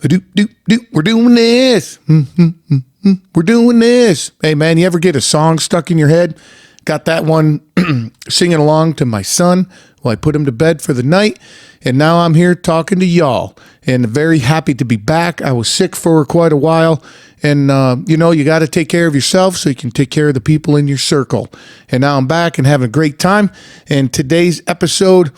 We're doing this. We're doing this. Hey, man, you ever get a song stuck in your head? Got that one singing along to my son while I put him to bed for the night. And now I'm here talking to y'all and very happy to be back. I was sick for quite a while. And, you got to take care of yourself so you can take care of the people in your circle. And now I'm back and having a great time. And today's episode,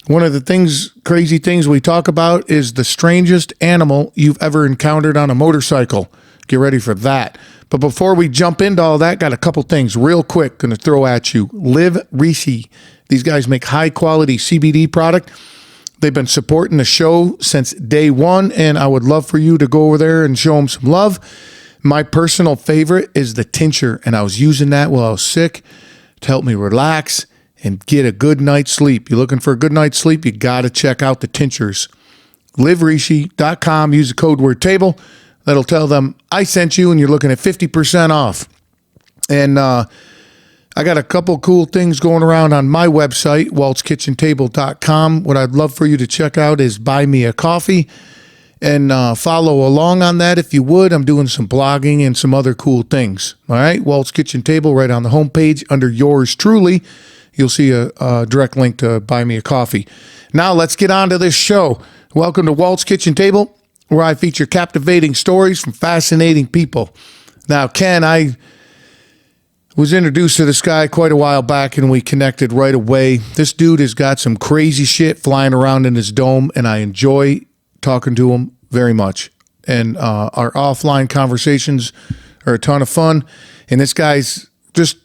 one of the crazy things we talk about is the strangest animal you've ever encountered on a motorcycle. Get ready for that. But before we jump into all that, got a couple things real quick going to throw at you. Live Rishi. These guys make high quality CBD product. They've been supporting the show since day one, and I would love for you to go over there and show them some love. My personal favorite is the tincture, and I was using that while I was sick to help me relax and get a good night's sleep. You're looking for a good night's sleep, you got to check out the tinctures. LiveRishi.com, use the code word table. That'll tell them I sent you, and you're looking at 50% off. And I got a couple cool things going around on my website, waltzkitchentable.com. What I'd love for you to check out is Buy Me a Coffee, and follow along on that if you would. I'm doing some blogging and some other cool things. All right, Waltz Kitchen Table right on the homepage under yours truly. You'll see a direct link to Buy Me a Coffee. Now let's get on to this show. Welcome to Waltz Kitchen Table, where I feature captivating stories from fascinating people. Now, Ken, I was introduced to this guy quite a while back, and we connected right away. This dude has got some crazy shit flying around in his dome, and I enjoy talking to him very much. And our offline conversations are a ton of fun. And this guy's just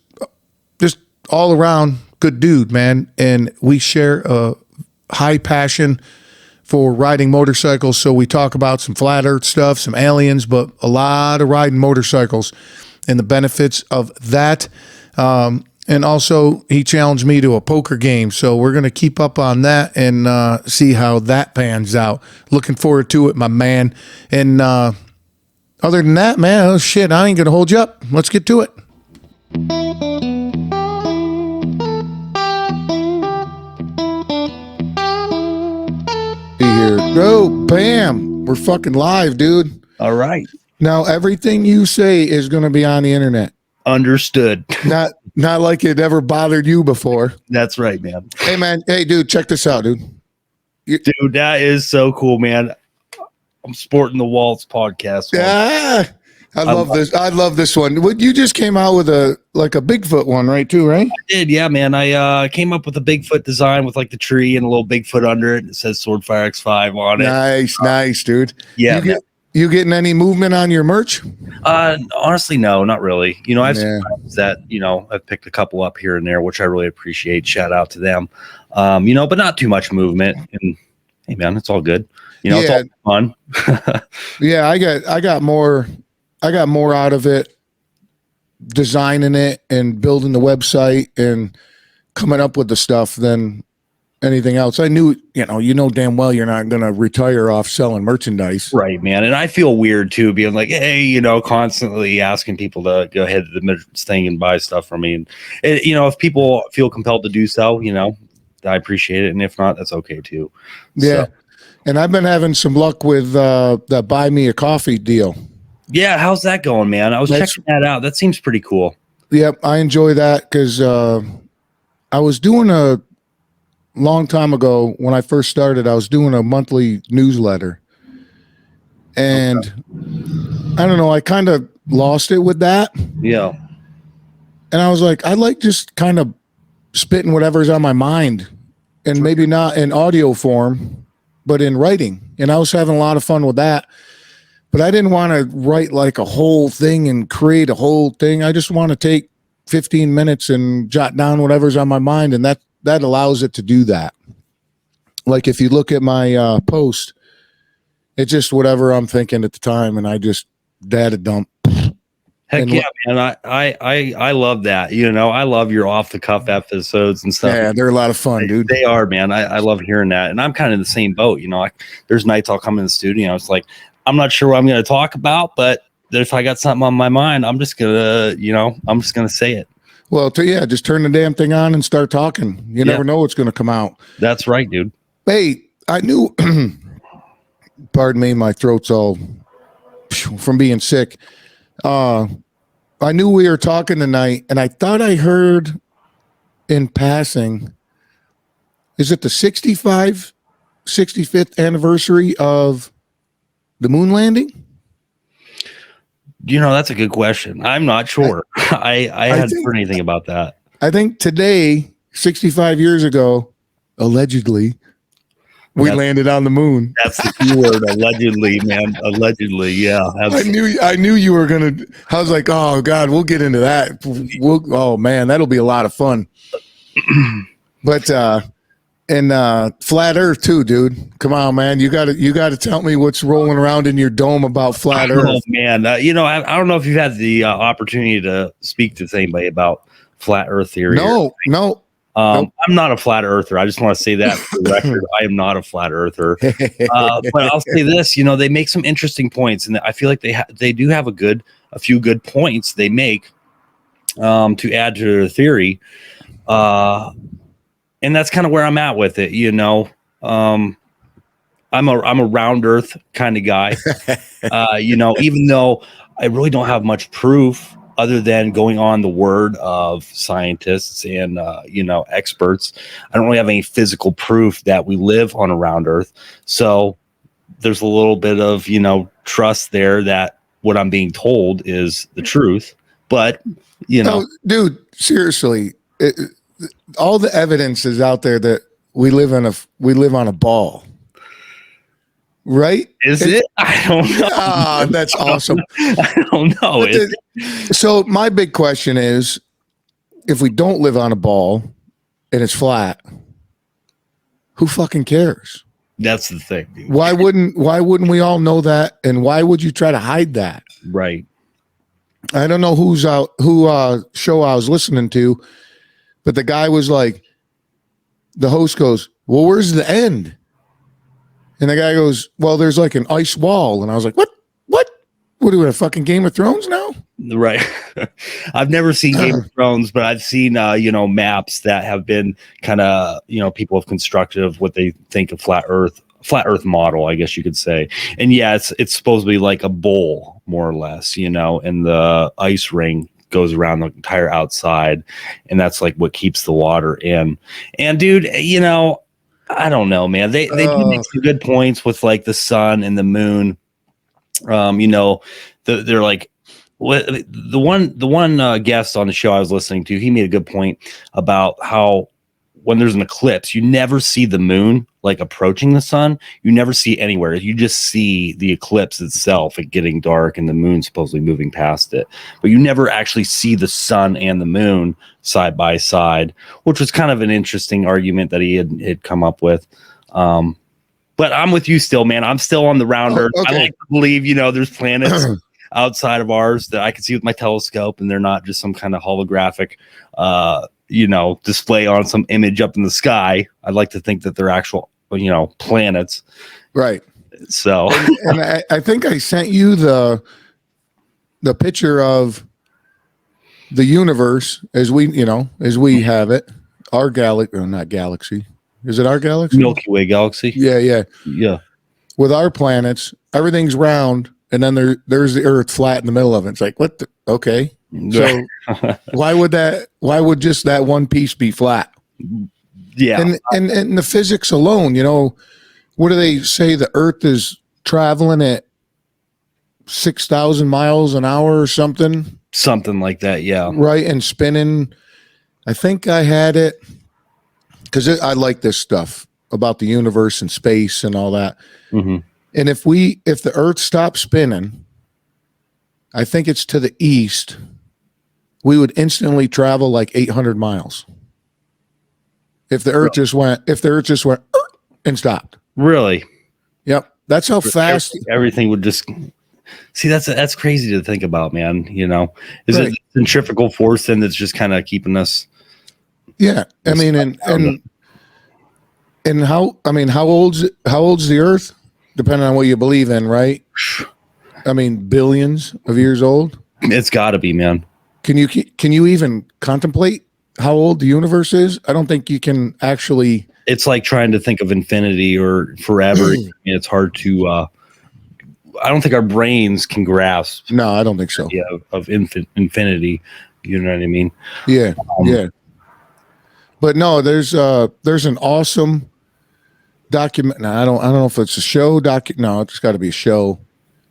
all around good dude, man. And we share a high passion for riding motorcycles. So we talk about some flat earth stuff, some aliens, but a lot of riding motorcycles and the benefits of that. And also he challenged me to a poker game. So we're going to keep up on that and see how that pans out. Looking forward to it, my man. And other than that, man, oh shit, I ain't going to hold you up. Let's get to it. Here. Go, bam. We're fucking live, dude. All right. Now, everything you say is going to be on the internet. Understood. Not like it ever bothered you before. That's right, man. Hey, man. Hey, dude, check this out, dude. Dude, that is so cool, man. I'm sporting the Waltz podcast. Yeah. I love this. I love this one. You just came out with a Bigfoot one, right? I did, yeah, man. I came up with a Bigfoot design with like the tree and a little Bigfoot under it. It says Swordfire X5 on it. Nice, dude. Yeah. You getting any movement on your merch? Honestly, no, not really. I have some friends that, I've picked a couple up here and there, which I really appreciate. Shout out to them. But not too much movement. And hey, man, it's all good. It's all fun. Yeah, I got more out of it, designing it and building the website and coming up with the stuff than anything else. I knew, damn well you're not going to retire off selling merchandise. Right, man. And I feel weird too, being like, hey, constantly asking people to go ahead to the Midgets thing and buy stuff from me. And, if people feel compelled to do so, I appreciate it. And if not, that's okay too. Yeah. So. And I've been having some luck with the Buy Me a Coffee deal. Yeah, how's that going, man? I was checking that out. That seems pretty cool. Yep, I enjoy that because I was doing a long time ago when I first started. I was doing a monthly newsletter, and I don't know. I kind of lost it with that. Yeah, and I was like, I like just kind of spitting whatever's on my mind, and maybe not in audio form, but in writing. And I was having a lot of fun with that. But I didn't want to write like a whole thing and create a whole thing. I just want to take 15 minutes and jot down whatever's on my mind. And that allows it to do that. Like if you look at my post, it's just whatever I'm thinking at the time. And I just data dump. Heck yeah, man. I love that. I love your off the cuff episodes and stuff. Yeah, they're a lot of fun, dude. They are, man. I love hearing that. And I'm kind of in the same boat. There's nights I'll come in the studio. It's like, I'm not sure what I'm going to talk about, but if I got something on my mind, I'm just going to say it. Well, just turn the damn thing on and start talking. You never know what's going to come out. That's right, dude. Hey, I knew Pardon me, my throat's all from being sick. I knew we were talking tonight, and I thought I heard in passing, is it the 65th anniversary of the moon landing? That's a good question. I'm not sure. I hadn't heard anything about that. I think today, 65 years ago, allegedly, we landed on the moon. That's the key word, allegedly, man. Allegedly, yeah. I knew you were gonna. I was like, oh God, we'll get into that. Oh man, that'll be a lot of fun. But and flat Earth too, dude. Come on, man. You got to tell me what's rolling around in your dome about flat Earth. Oh man, I don't know if you've had the opportunity to speak to anybody about flat Earth theory. No. I'm not a flat earther. I just want to say that for the record. I am not a flat earther. But I'll say this, they make some interesting points, and I feel like they do have a few good points they make to add to their theory. And that's kind of where I'm at with it. I'm a round earth kind of guy. Even though I really don't have much proof other than going on the word of scientists and, experts. I don't really have any physical proof that we live on a round earth. So there's a little bit of, trust there that what I'm being told is the truth. But, No, dude, seriously, all the evidence is out there that we live on a ball. Right? Is it? I don't know. That's awesome. I don't know. So my big question is, if we don't live on a ball and it's flat, who fucking cares? That's the thing, dude. Why wouldn't we all know that? And why would you try to hide that? Right. I don't know who show I was listening to, but the guy was like, the host goes, well, where's the end? And the guy goes, well, there's like an ice wall. And I was like, what? What are we, a fucking Game of Thrones now? Right. I've never seen Game of Thrones, but I've seen, maps that have been kind of, people have constructed of what they think of flat earth model, I guess you could say. And yeah, it's supposed to be like a bowl, more or less, and the ice ring goes around the entire outside. And that's like what keeps the water in. And dude, I don't know, man. They do make some good points with like the sun and the moon. They're like the one guest on the show I was listening to. He made a good point about how when there's an eclipse, you never see the moon like approaching the sun. You never see it anywhere. You just see the eclipse itself, it getting dark, and the moon supposedly moving past it. But you never actually see the sun and the moon side by side, which was kind of an interesting argument that he had come up with. But I'm with you still, man. I'm still on the round earth. Okay. I like to believe, there's planets outside of ours that I can see with my telescope, and they're not just some kind of holographic, display on some image up in the sky. I'd like to think that they're actual, planets. Right. So, and I think I sent you the picture of the universe as we have it, our galaxy, or not galaxy. Is it our galaxy? Milky Way galaxy. Yeah. With our planets, everything's round, and then there's the Earth flat in the middle of it. It's like, what? Okay. So why would just that one piece be flat? Yeah. And the physics alone, what do they say? The Earth is traveling at 6,000 miles an hour or something. Something like that. Yeah. Right. And spinning. I think I had it because I like this stuff about the universe and space and all that. Mm-hmm. And if the Earth stopped spinning, I think it's to the east, we would instantly travel like 800 miles. If the Earth just went and stopped. Really? Yep. That's how fast everything would just see. That's crazy to think about, man. Is it centrifugal force then that's just kind of keeping us? Yeah. I mean, and how old's the Earth? Depending on what you believe in, right? I mean, billions of years old. It's got to be, man. Can you even contemplate how old the universe is? I don't think you can actually. It's like trying to think of infinity or forever. It's hard to I don't think our brains can grasp No, I don't think so. of infinity. You know what I mean? Yeah, yeah. But no, there's an awesome document. Now, I don't know if it's a show No, it's got to be a show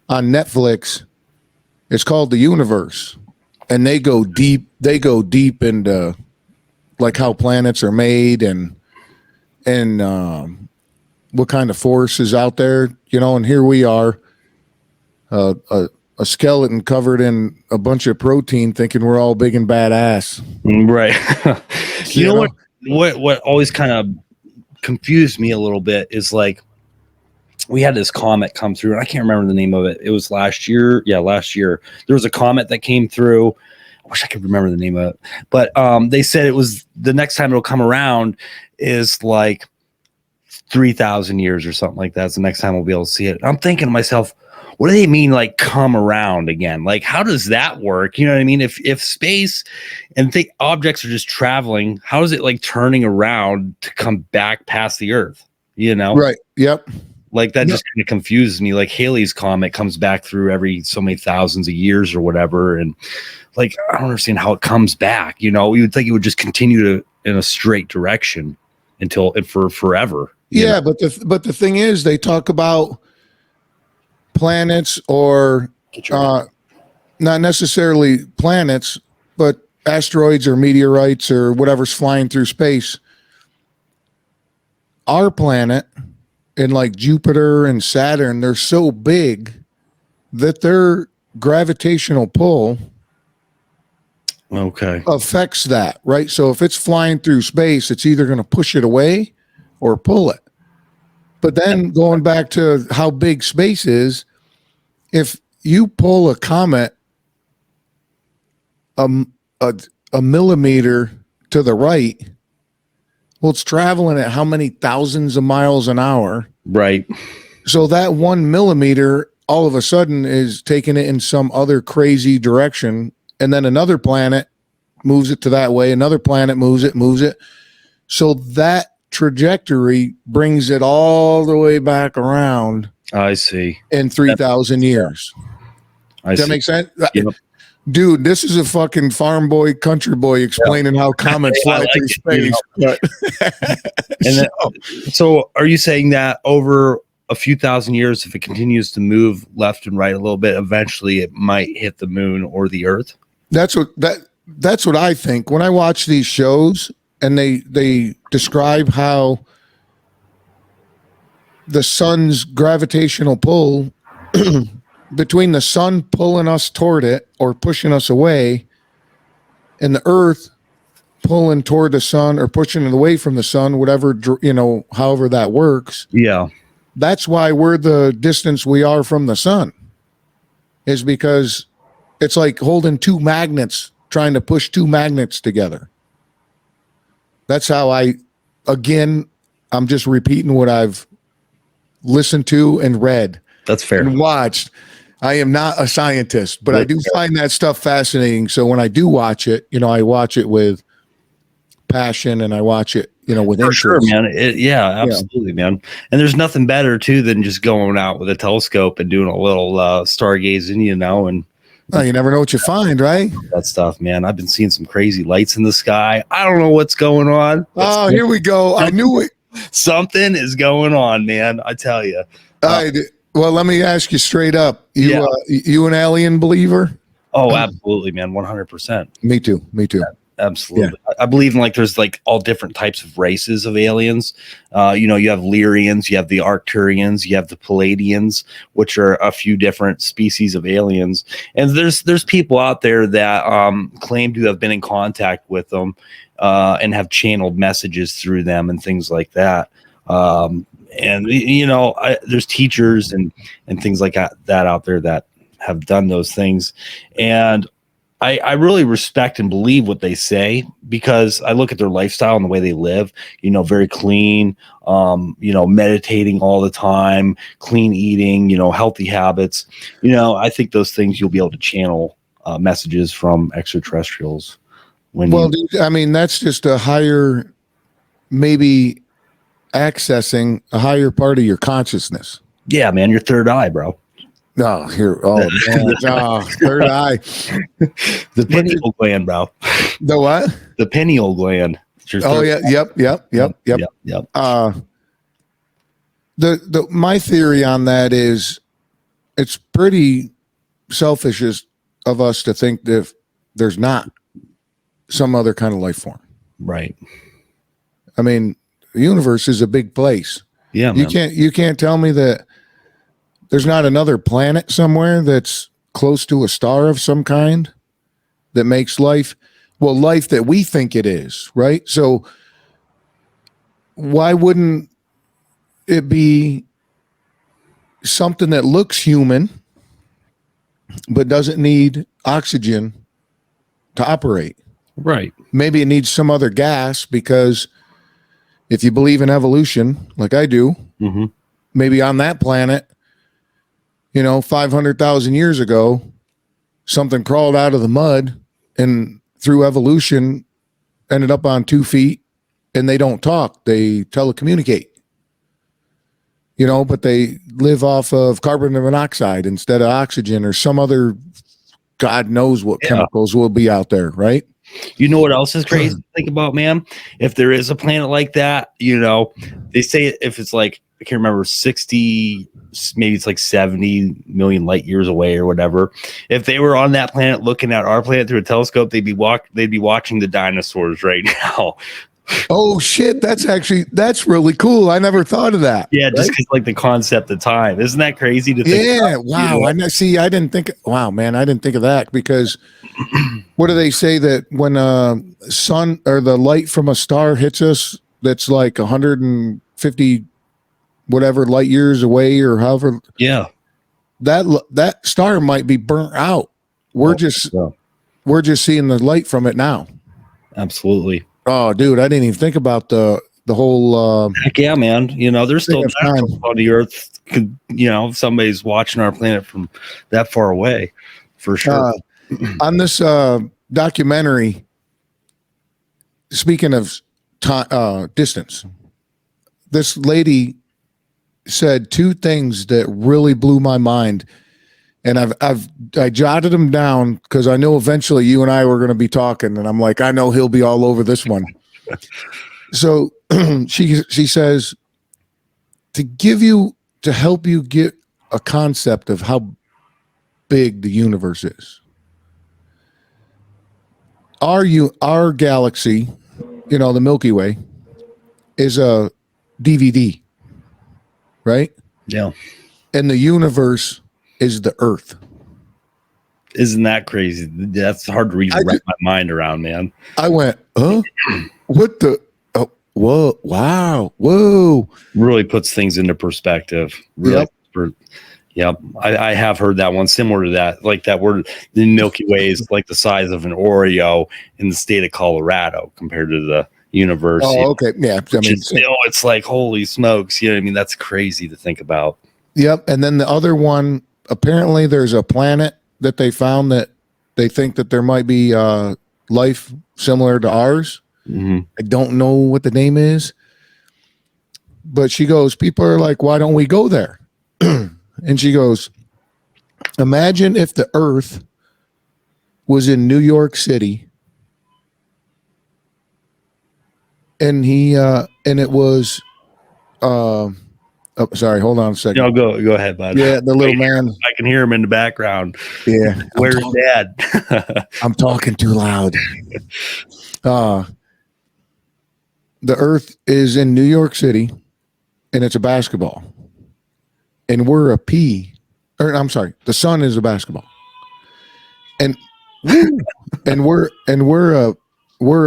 on Netflix. It's called The Universe, and they go deep. They go deep into like how planets are made and what kind of force is out there, and here we are, a skeleton covered in a bunch of protein, thinking we're all big and badass. Right. you know what always kind of confused me a little bit is like we had this comet come through, and I can't remember the name of it. It was last year. Yeah, last year there was a comet that came through. I wish I could remember the name of it, but they said it was the next time it'll come around is like 3,000 years or something like that. It's the next time we'll be able to see it. I'm thinking to myself, what do they mean, like come around again? Like, how does that work? You know what I mean? If space and objects are just traveling, how is it like turning around to come back past the Earth? Right. Yep. Like that just kind of confuses me. Like Halley's Comet comes back through every so many thousands of years or whatever, and like I don't understand how it comes back. You would think it would just continue in a straight direction for forever. Yeah, but the thing is, they talk about planets or not necessarily planets, but asteroids or meteorites or whatever's flying through space. Our planet and like Jupiter and Saturn, they're so big that their gravitational pull affects that, right? So if it's flying through space, it's either going to push it away or pull it. But then going back to how big space is, if you pull a comet a millimeter to the right, well, it's traveling at how many thousands of miles an hour? Right. So that 1 millimeter all of a sudden is taking it in some other crazy direction. And then another planet moves it to that way. Another planet moves it. So that trajectory brings it all the way back around. I see. In 3,000 years. Does that make sense? Yep. Dude, this is a fucking farm boy, country boy explaining how comets fly through space. So are you saying that over a few thousand years, if it continues to move left and right a little bit, eventually it might hit the moon or the Earth? That's what I think. When I watch these shows and they describe how the sun's gravitational pull between the sun pulling us toward it or pushing us away and the Earth pulling toward the sun or pushing it away from the sun, whatever, however that works. Yeah. That's why we're the distance we are from the sun, is because it's like holding two magnets, trying to push two magnets together. That's how I'm just repeating what I've listened to and read. That's fair. And watched. I am not a scientist, but I do find that stuff fascinating. So when I do watch it, I watch it with passion and I watch it, with interest. Sure, man. Absolutely, man. And there's nothing better too than just going out with a telescope and doing a little stargazing, and you never know what you find, right? That stuff, man. I've been seeing some crazy lights in the sky. I don't know what's going on. Here we go. I knew it. Something is going on, man. I tell you. Well, let me ask you straight up. You an alien believer? Oh, absolutely, man. 100%. Me too. Absolutely. Yeah. I believe in there's all different types of races of aliens. You have Lyrians, you have the Arcturians, you have the Palladians, which are a few different species of aliens. And there's people out there that claim to have been in contact with them and have channeled messages through them and things like that. There's teachers and things like that out there that have done those things. And I really respect and believe what they say, because I look at their lifestyle and the way they live, very clean, meditating all the time, clean eating, healthy habits. I think those things you'll be able to channel messages from extraterrestrials. That's just a higher, maybe accessing a higher part of your consciousness. Yeah, man, your third eye, bro. Oh, here. Oh, man. Oh, third eye. The pineal gland, bro. The what? The pineal gland. Oh, yeah. Yep. My theory on that is it's pretty selfish of us to think that there's not some other kind of life form. Right. I mean, the universe is a big place. Yeah, man. You can't tell me that there's not another planet somewhere that's close to a star of some kind that makes life that we think it is, right? So why wouldn't it be something that looks human but doesn't need oxygen to operate? Right. Maybe it needs some other gas, because if you believe in evolution, like I do, maybe on that planet, 500,000 years ago, something crawled out of the mud and through evolution ended up on 2 feet, and they don't talk. They telecommunicate, but they live off of carbon monoxide instead of oxygen, or some other, God knows what chemicals will be out there, right? You know what else is crazy to think about, man? If there is a planet like that, they say if it's like, I can't remember, 60, maybe it's like 70 million light years away or whatever. If they were on that planet looking at our planet through a telescope, they'd be watching the dinosaurs right now. Oh shit, that's really cool. I never thought of that. Yeah, just because like the concept of time. Isn't that crazy to think about? Wow. I didn't think of that, because what do they say, that when sun or the light from a star hits us, that's like 150 whatever light years away, or however. Yeah. That star might be burnt out. We're just seeing the light from it now. Absolutely. Oh, dude, I didn't even think about the whole. Heck yeah, man. There's still time on the Earth. If somebody's watching our planet from that far away, for sure. On this documentary, speaking of distance, this lady said 2 things that really blew my mind, and I jotted them down because I know eventually you and I were going to be talking, and I'm like, I know he'll be all over this one. So she says, to help you get a concept of how big the universe is. Our galaxy, the Milky Way, is a DVD, right? Yeah. And the universe is the Earth. Isn't that crazy? That's hard to wrap my mind around, man. I went, huh? What the? Oh, whoa! Wow! Whoa! Really puts things into perspective. Really. Yep. I have heard that one, similar to that. Like that word, the Milky Way is like the size of an Oreo in the state of Colorado compared to the universe. Oh, okay. Yeah. It's like, holy smokes. You know what I mean? That's crazy to think about. Yep. And then the other one, apparently there's a planet that they found that they think that there might be life similar to ours. I don't know what the name is, but she goes, people are like, why don't we go there? And she goes, imagine if the Earth was in New York City, and it was, sorry, hold on a second. No, go ahead, bud. Yeah, the little man. I can hear him in the background. Yeah. Where's Dad? I'm talking too loud. The Earth is in New York City, and it's a basketball. And we're a pea. Or I'm sorry, the sun is a basketball. And we're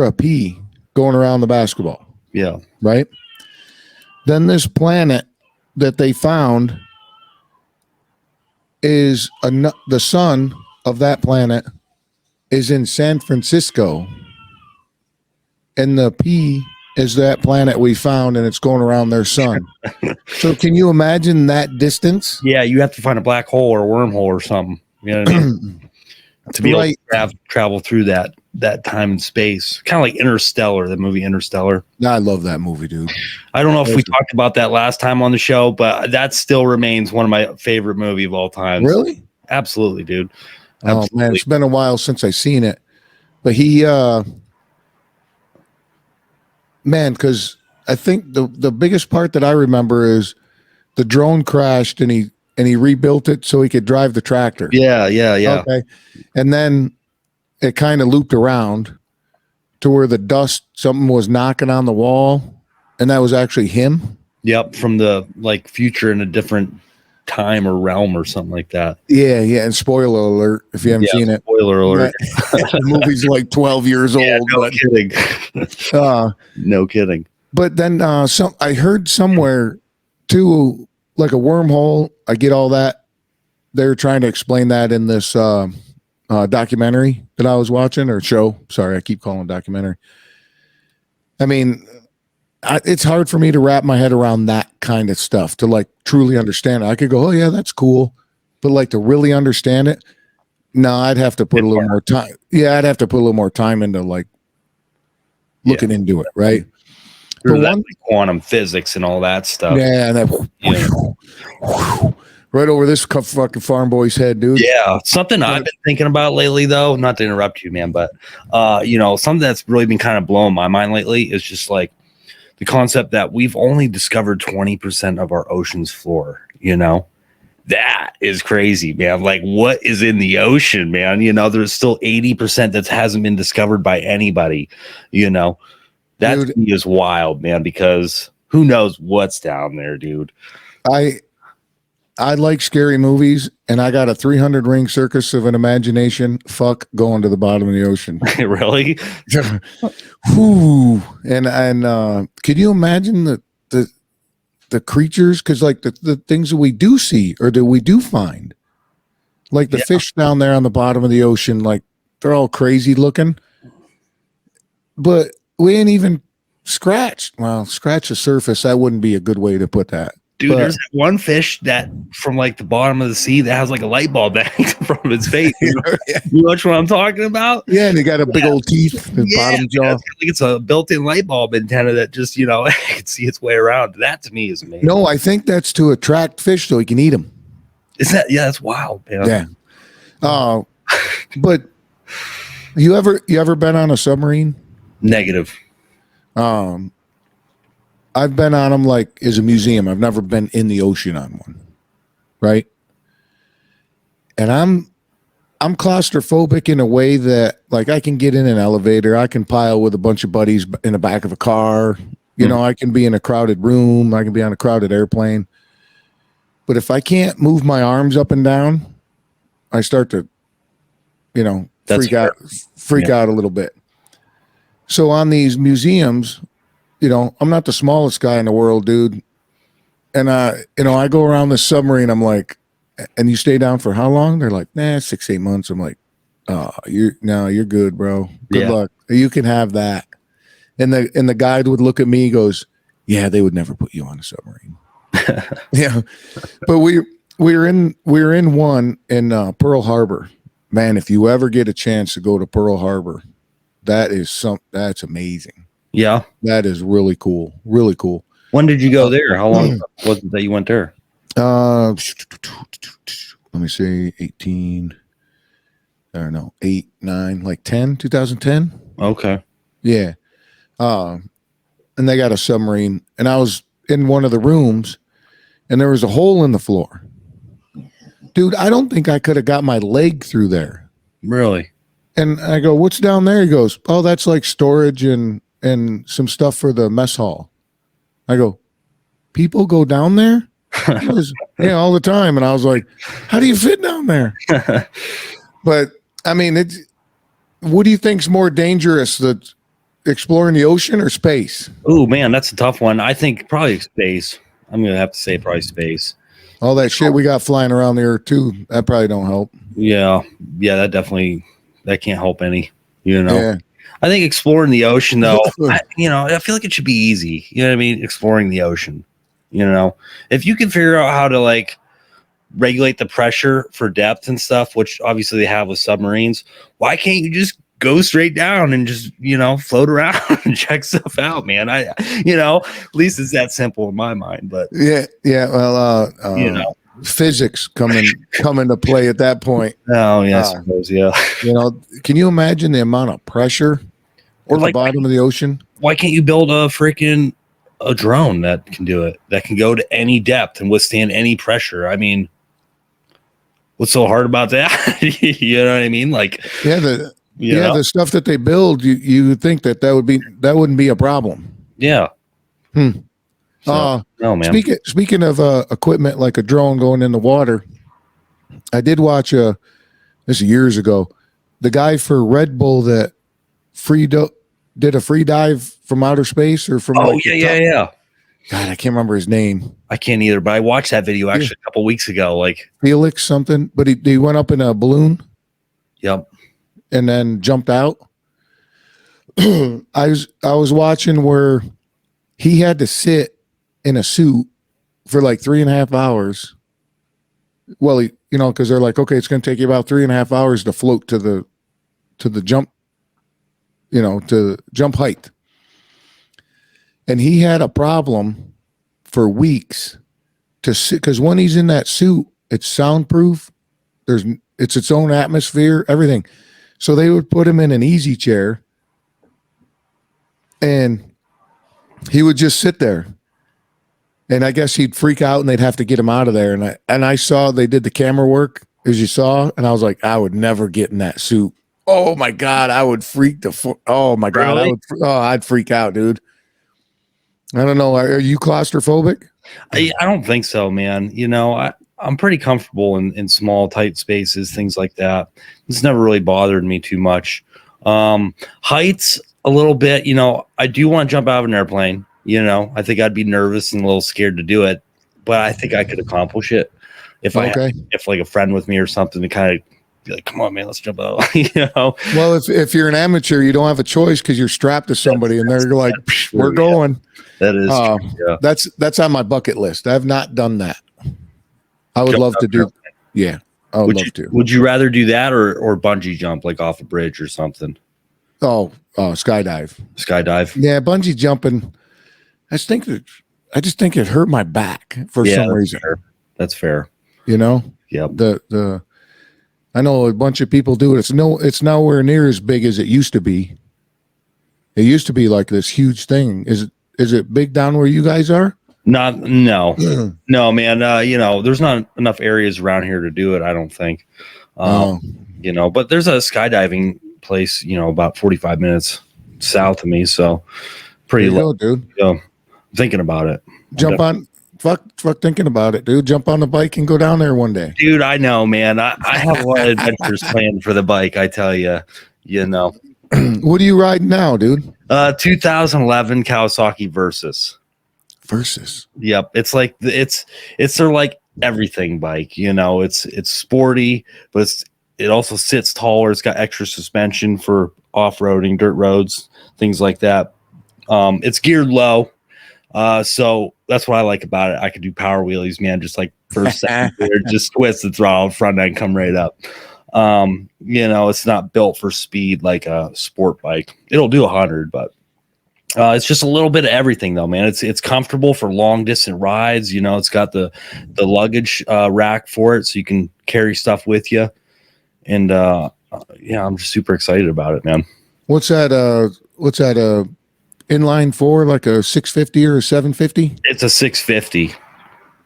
a pea going around the basketball. Yeah. Right? Then this planet that they found is the sun of that planet is in San Francisco, and the pea is that planet we found, and it's going around their sun. So can you imagine that distance? Yeah, you have to find a black hole or a wormhole or something, you know what I mean? To be able to travel through that that time and space, kind of like Interstellar, the movie Interstellar. I love that movie, dude. I don't know if we talked about that last time on the show, but that still remains one of my favorite movie of all time. Really? Absolutely, dude. Absolutely. Oh man, it's been a while since I seen it. But he man, because I think the biggest part that I remember is the drone crashed and he rebuilt it so he could drive the tractor. Yeah. Okay. And then it kind of looped around to where the dust, something was knocking on the wall, and that was actually him. Yep, from the like future in a different time or realm or something like that. Yeah. And spoiler alert if you haven't seen it. Spoiler alert. The movie's like 12 years old. No kidding. No kidding. But then I heard somewhere too, like a wormhole. I get all that. They're trying to explain that in this documentary that I was watching, or show. Sorry, I keep calling it documentary. I mean, it's hard for me to wrap my head around that kind of stuff to like truly understand it. I could go, oh yeah, that's cool, but like to really understand it, no, I'd have to put a little more time. Yeah, I'd have to put a little more time into like looking into it, right? But like quantum physics and all that stuff. Yeah, and that right over this fucking farm boy's head, dude. Yeah, something I've been thinking about lately, though. Not to interrupt you, man, but something that's really been kind of blowing my mind lately is just like the concept that we've only discovered 20% of our ocean's floor. That is crazy, man. Like, what is in the ocean, man? There's still 80% that hasn't been discovered by anybody. That to me is wild, man, because who knows what's down there, dude. I like scary movies, and I got a 300 ring circus of an imagination. Fuck going to the bottom of the ocean. Really? Whew. And could you imagine the creatures? Because like the things that we do see or that we do find, like the fish down there on the bottom of the ocean, like they're all crazy looking, but we ain't even scratched. Well, scratch the surface. That wouldn't be a good way to put that. Dude, there's one fish that from like the bottom of the sea that has like a light bulb hanging from its face. You know what I'm talking about? Yeah, and they got a big old teeth and bottom jaw. It's a built-in light bulb antenna that just, can see its way around. That to me is amazing. No, I think that's to attract fish so he can eat them. Is that? Yeah, that's wild, man. Yeah. But you ever been on a submarine? Negative. I've been on them like as a museum. I've never been in the ocean on one, right? And I'm claustrophobic in a way that like I can get in an elevator, I can pile with a bunch of buddies in the back of a car, I can be in a crowded room, I can be on a crowded airplane. But if I can't move my arms up and down, I start to, freak out a little bit. So on these museums, I'm not the smallest guy in the world, dude. And I go around the submarine. I'm like, and you stay down for how long? They're like, 6-8 months. I'm like, you're good, bro. Good luck. You can have that. And the guide would look at me, goes, yeah, they would never put you on a submarine. Yeah. But we were in one in Pearl Harbor. Man, if you ever get a chance to go to Pearl Harbor, that's amazing. Yeah. That is really cool. Really cool. When did you go there? How long was it that you went there? Let me see, 18. I don't know, 8, 9, like 10, 2010. Okay. Yeah. And they got a submarine, and I was in one of the rooms, and there was a hole in the floor. Dude, I don't think I could have got my leg through there. Really? And I go, what's down there? He goes, oh, that's like storage and some stuff for the mess hall. I go, people go down there? Goes, yeah, all the time. And I was like, how do you fit down there? But I mean, what do you think's more dangerous, the exploring the ocean or space? Oh man, that's a tough one. I think probably space. I'm gonna have to say probably space. All that shit we got flying around the earth too, that probably don't help. Yeah, that can't help any. Yeah. I think exploring the ocean though, I feel like it should be easy. You know what I mean? Exploring the ocean. If you can figure out how to like regulate the pressure for depth and stuff, which obviously they have with submarines, why can't you just go straight down and just, float around and check stuff out, man. At least it's that simple in my mind, but yeah. Well, physics come into play at that point. Oh, yeah, I suppose, yeah. Can you imagine the amount of pressure Or at the bottom of the ocean? Why can't you build a drone that can do it, that can go to any depth and withstand any pressure? I mean, what's so hard about that? You know what I mean? Like, the stuff that they build, you think that wouldn't be a problem. Yeah. So, no, man. Speaking of equipment like a drone going in the water, I did watch this is years ago. The guy for Red Bull that did a free dive from outer space or from. Yeah. God, I can't remember his name. I can't either, but I watched that video actually a couple weeks ago. Like Felix something, but he went up in a balloon. Yep. And then jumped out. I was watching where he had to sit in a suit for like 3.5 hours. Well, because they're like, okay, it's going to take you about 3.5 hours to float to the jump, to jump height. And he had a problem for weeks to sit, because when he's in that suit, it's soundproof. It's its own atmosphere, everything. So they would put him in an easy chair and he would just sit there. And I guess he'd freak out and they'd have to get him out of there. And I saw they did the camera work, as you saw, and I was like, I would never get in that suit. Oh my God, I would freak oh my God, really? I'd freak out, dude. I don't know. Are you claustrophobic? I don't think so, man. I'm pretty comfortable in small, tight spaces, things like that. It's never really bothered me too much. Heights, a little bit. I do want to jump out of an airplane. I think I'd be nervous and a little scared to do it, but I think I could accomplish it if if like a friend with me or something to kind of be like, come on, man, let's jump out. Well, if you're an amateur, you don't have a choice because you're strapped to somebody and they're like, we're going. That is true, yeah. That's on my bucket list. I have not done that. I would love to do. Yeah, I would love to. Would you rather do that or bungee jump like off a bridge or something? Oh, skydive. Skydive. Yeah, bungee jumping. I just think it hurt my back for some reason. Fair. That's fair. Yep. I know a bunch of people do it. It's nowhere near as big as it used to be. It used to be like this huge thing. Is it big down where you guys are? No, man. There's not enough areas around here to do it, I don't think. But there's a skydiving place, about 45 minutes south of me. So pretty low, dude. I'm thinking about it. Fuck thinking about it, dude. Jump on the bike and go down there one day. Dude, I know, man. I have a lot of adventures planned for the bike, I tell you. What are you riding now, dude? 2011 Kawasaki Versys. Yep. It's like it's their like everything bike, it's sporty, but it also sits taller. It's got extra suspension for off-roading, dirt roads, things like that. It's geared low. So that's what I like about it. I could do power wheelies, man, just like first, second, third, just twist the throttle, front end come right up. It's not built for speed like a sport bike. It'll do 100, but it's just a little bit of everything though, man. It's comfortable for long distance rides. It's got the luggage rack for it, so you can carry stuff with you. And I'm just super excited about it, man. What's that inline four, like a 650 or a 750? It's a 650.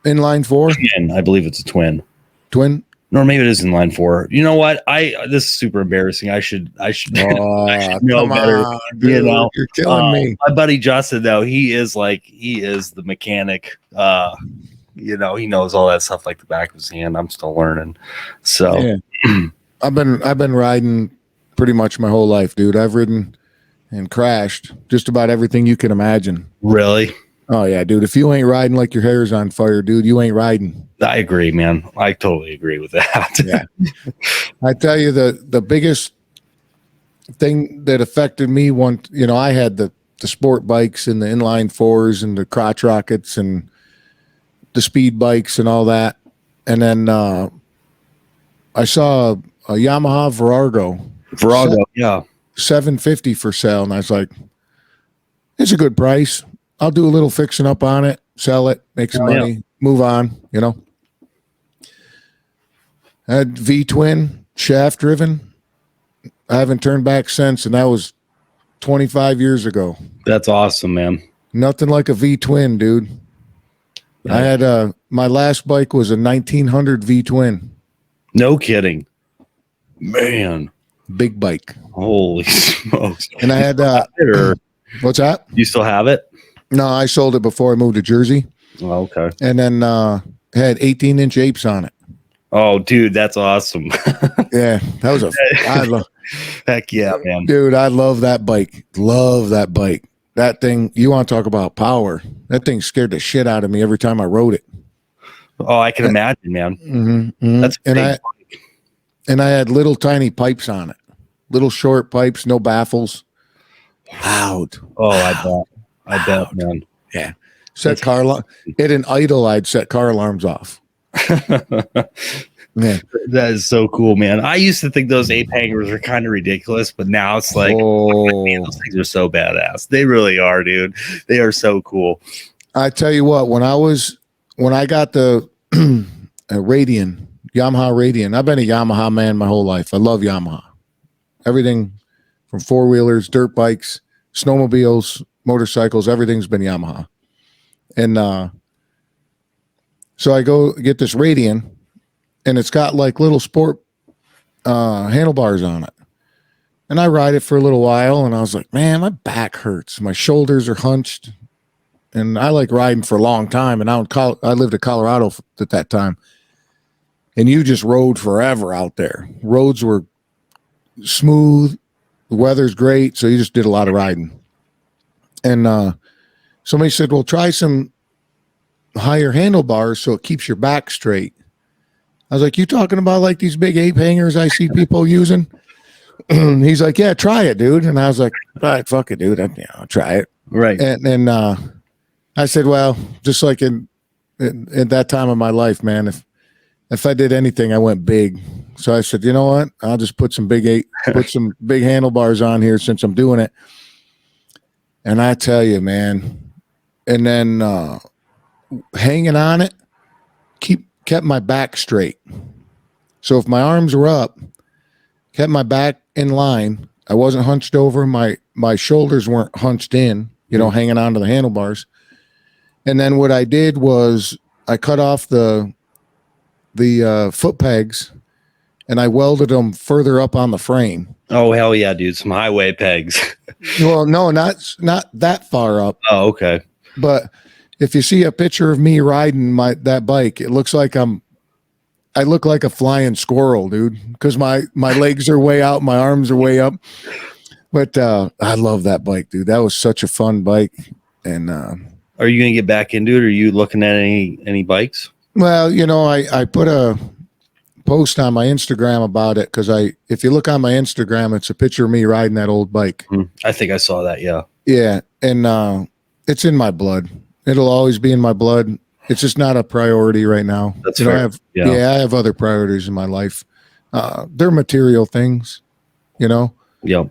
Inline four? I believe it's a twin. Twin? Or maybe it is inline four. You know what? This is super embarrassing. I should know better. On, dude, you're killing me. My buddy Justin, though, he is the mechanic. He knows all that stuff like the back of his hand. I'm still learning. So yeah. I've been riding pretty much my whole life, dude. I've ridden and crashed just about everything you can imagine. Really? Oh yeah, dude. If you ain't riding like your hair's on fire, dude, you ain't riding. I agree, man. I totally agree with that. Yeah. I tell you, the biggest thing that affected me I had the sport bikes and the inline fours and the crotch rockets and the speed bikes and all that. And then I saw a Yamaha Virago. Yeah. $750 for sale, and I was like, it's a good price. I'll do a little fixing up on it, sell it, make some money, move on, you know. I had V-twin, shaft driven. I haven't turned back since, and that was 25 years ago. That's awesome, man. Nothing like a V-twin, dude. I had my last bike was a 1900 V-twin. No kidding. Man. Big bike. Holy smokes. And I had what's that? You still have it? No, I sold it before I moved to Jersey. Oh, okay. And then had 18-inch apes on it. Oh, dude, that's awesome. Yeah, that was heck yeah, man. Dude, I love that bike. Love that bike. That thing, you want to talk about power. That thing scared the shit out of me every time I rode it. Oh, I can imagine, man. Mm-hmm, mm-hmm. That's and I had little tiny pipes on it. Little short pipes, no baffles. Loud. Oh, I bet, man. Yeah. At an idle, I'd set car alarms off. Man, that is so cool, man. I used to think those ape hangers were kind of ridiculous, but now it's like, man, those things are so badass. They really are, dude. They are so cool. I tell you what, when I got the Radian, Yamaha Radian, I've been a Yamaha man my whole life. I love Yamaha. Everything from four-wheelers, dirt bikes, snowmobiles, motorcycles, everything's been Yamaha. And so I go get this Radian, and it's got like little sport handlebars on it. And I ride it for a little while, and I was like, man, my back hurts. My shoulders are hunched. And I like riding for a long time. And I lived in Colorado at that time. And you just rode forever out there. Roads were smooth. The weather's great. So you just did a lot of riding. And somebody said, well, try some higher handlebars so it keeps your back straight. I was like, you talking about like these big ape hangers I see people using? He's like, yeah, try it, dude. And I was like, all right, fuck it, dude. I'll try it. Right. And then I said, well, just like in that time of my life, man, if I did anything, I went big. So I said, you know what? I'll just put some big handlebars on here since I'm doing it. And I tell you, man, and then hanging on it kept my back straight. So if my arms were up, kept my back in line. I wasn't hunched over. My shoulders weren't hunched in, hanging onto the handlebars. And then what I did was I cut off the foot pegs and I welded them further up on the frame. Oh, hell yeah, dude. Some highway pegs. Well, no, not that far up. Oh, okay. But if you see a picture of me riding that bike, it looks like I look like a flying squirrel, dude, because my legs are way out, my arms are way up. But I love that bike, dude. That was such a fun bike. And are you going to get back into it? Or are you looking at any bikes? Well, I put a post on my Instagram about it because if you look on my Instagram, it's a picture of me riding that old bike. I think I saw that. Yeah. Yeah. And it's in my blood. It'll always be in my blood. It's just not a priority right now. That's fair. I have other priorities in my life. They're material things, Yep.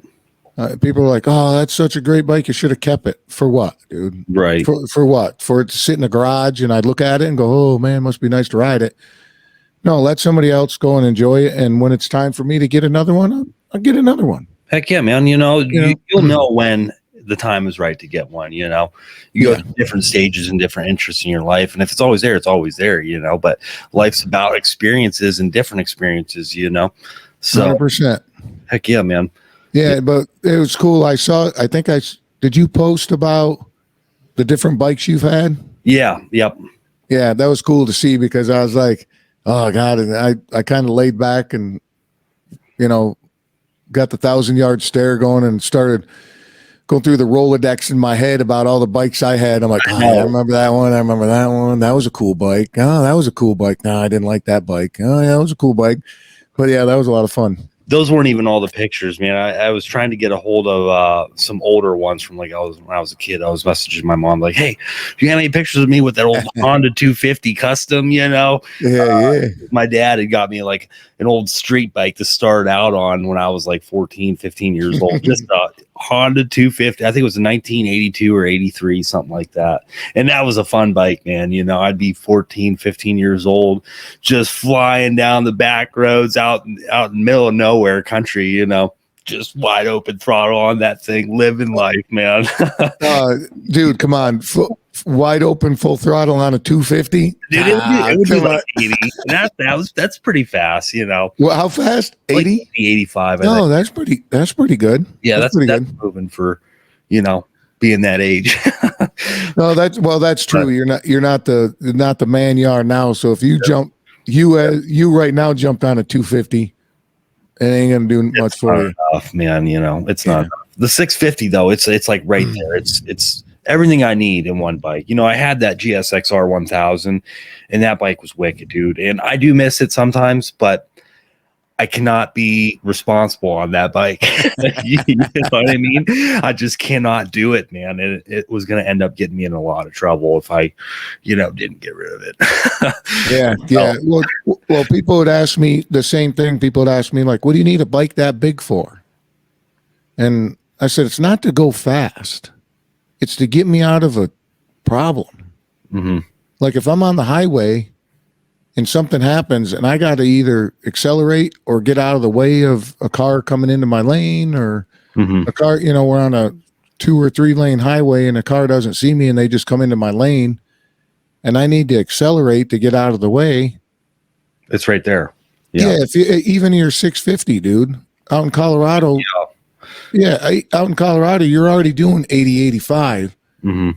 People are like, oh, that's such a great bike. You should have kept it. For what, dude? Right. For what? For it to sit in the garage and I'd look at it and go, oh, man, must be nice to ride it. No, let somebody else go and enjoy it. And when it's time for me to get another one, I'll get another one. Heck yeah, man. You'll know when the time is right to get one. You go through different stages and different interests in your life. And if it's always there, it's always there, But life's about experiences and different experiences, So 100%. Heck yeah, man. Yeah, but it was cool. Did you post about the different bikes you've had? Yeah. Yep. Yeah, that was cool to see because I was like, oh God. And I kind of laid back and, got the 1,000-yard stare going and started going through the Rolodex in my head about all the bikes I had. I'm like, I remember that one. I remember that one. That was a cool bike. Oh, that was a cool bike. No, I didn't like that bike. Oh, yeah, that was a cool bike. But yeah, that was a lot of fun. those weren't even all the pictures, man. I was trying to get a hold of some older ones from like when I was a kid. I was messaging my mom like, "Hey, do you have any pictures of me with that old Honda 250 custom?" Yeah. My dad had got me like an old street bike to start out on when I was like 14, 15 years old. Just a Honda 250. I think it was a 1982 or 83, something like that. And that was a fun bike, man. I'd be 14, 15 years old, just flying down the back roads out in the middle of nowhere country, just wide open throttle on that thing, living life, man. Dude, come on. Wide open, full throttle on a 250? Dude, it would be like 80. That's pretty fast, Well, how fast? 80? Like 85. No, that's pretty good. Yeah, that's pretty good. Moving for, being that age. No, that's true. You're not the man you are now. So if you you right now jumped on a 250, it ain't gonna do much for you. Enough, man. It's not enough. The 650 though. It's like right there. It's everything I need in one bike. I had that GSXR 1000, and that bike was wicked, dude. And I do miss it sometimes, but I cannot be responsible on that bike. You know what I mean? I just cannot do it, man. It was going to end up getting me in a lot of trouble if I, didn't get rid of it. Yeah. Well, people would ask me the same thing. People would ask me like, what do you need a bike that big for? And I said, it's not to go fast. It's to get me out of a problem. Mm-hmm. Like if I'm on the highway and something happens and I got to either accelerate or get out of the way of a car coming into my lane or a car, we're on a 2 or 3 lane highway and a car doesn't see me and they just come into my lane and I need to accelerate to get out of the way. It's right there. Yeah. Even your 650, dude, out in Colorado. Out in Colorado, you're already doing 80, 85. Mm-hmm.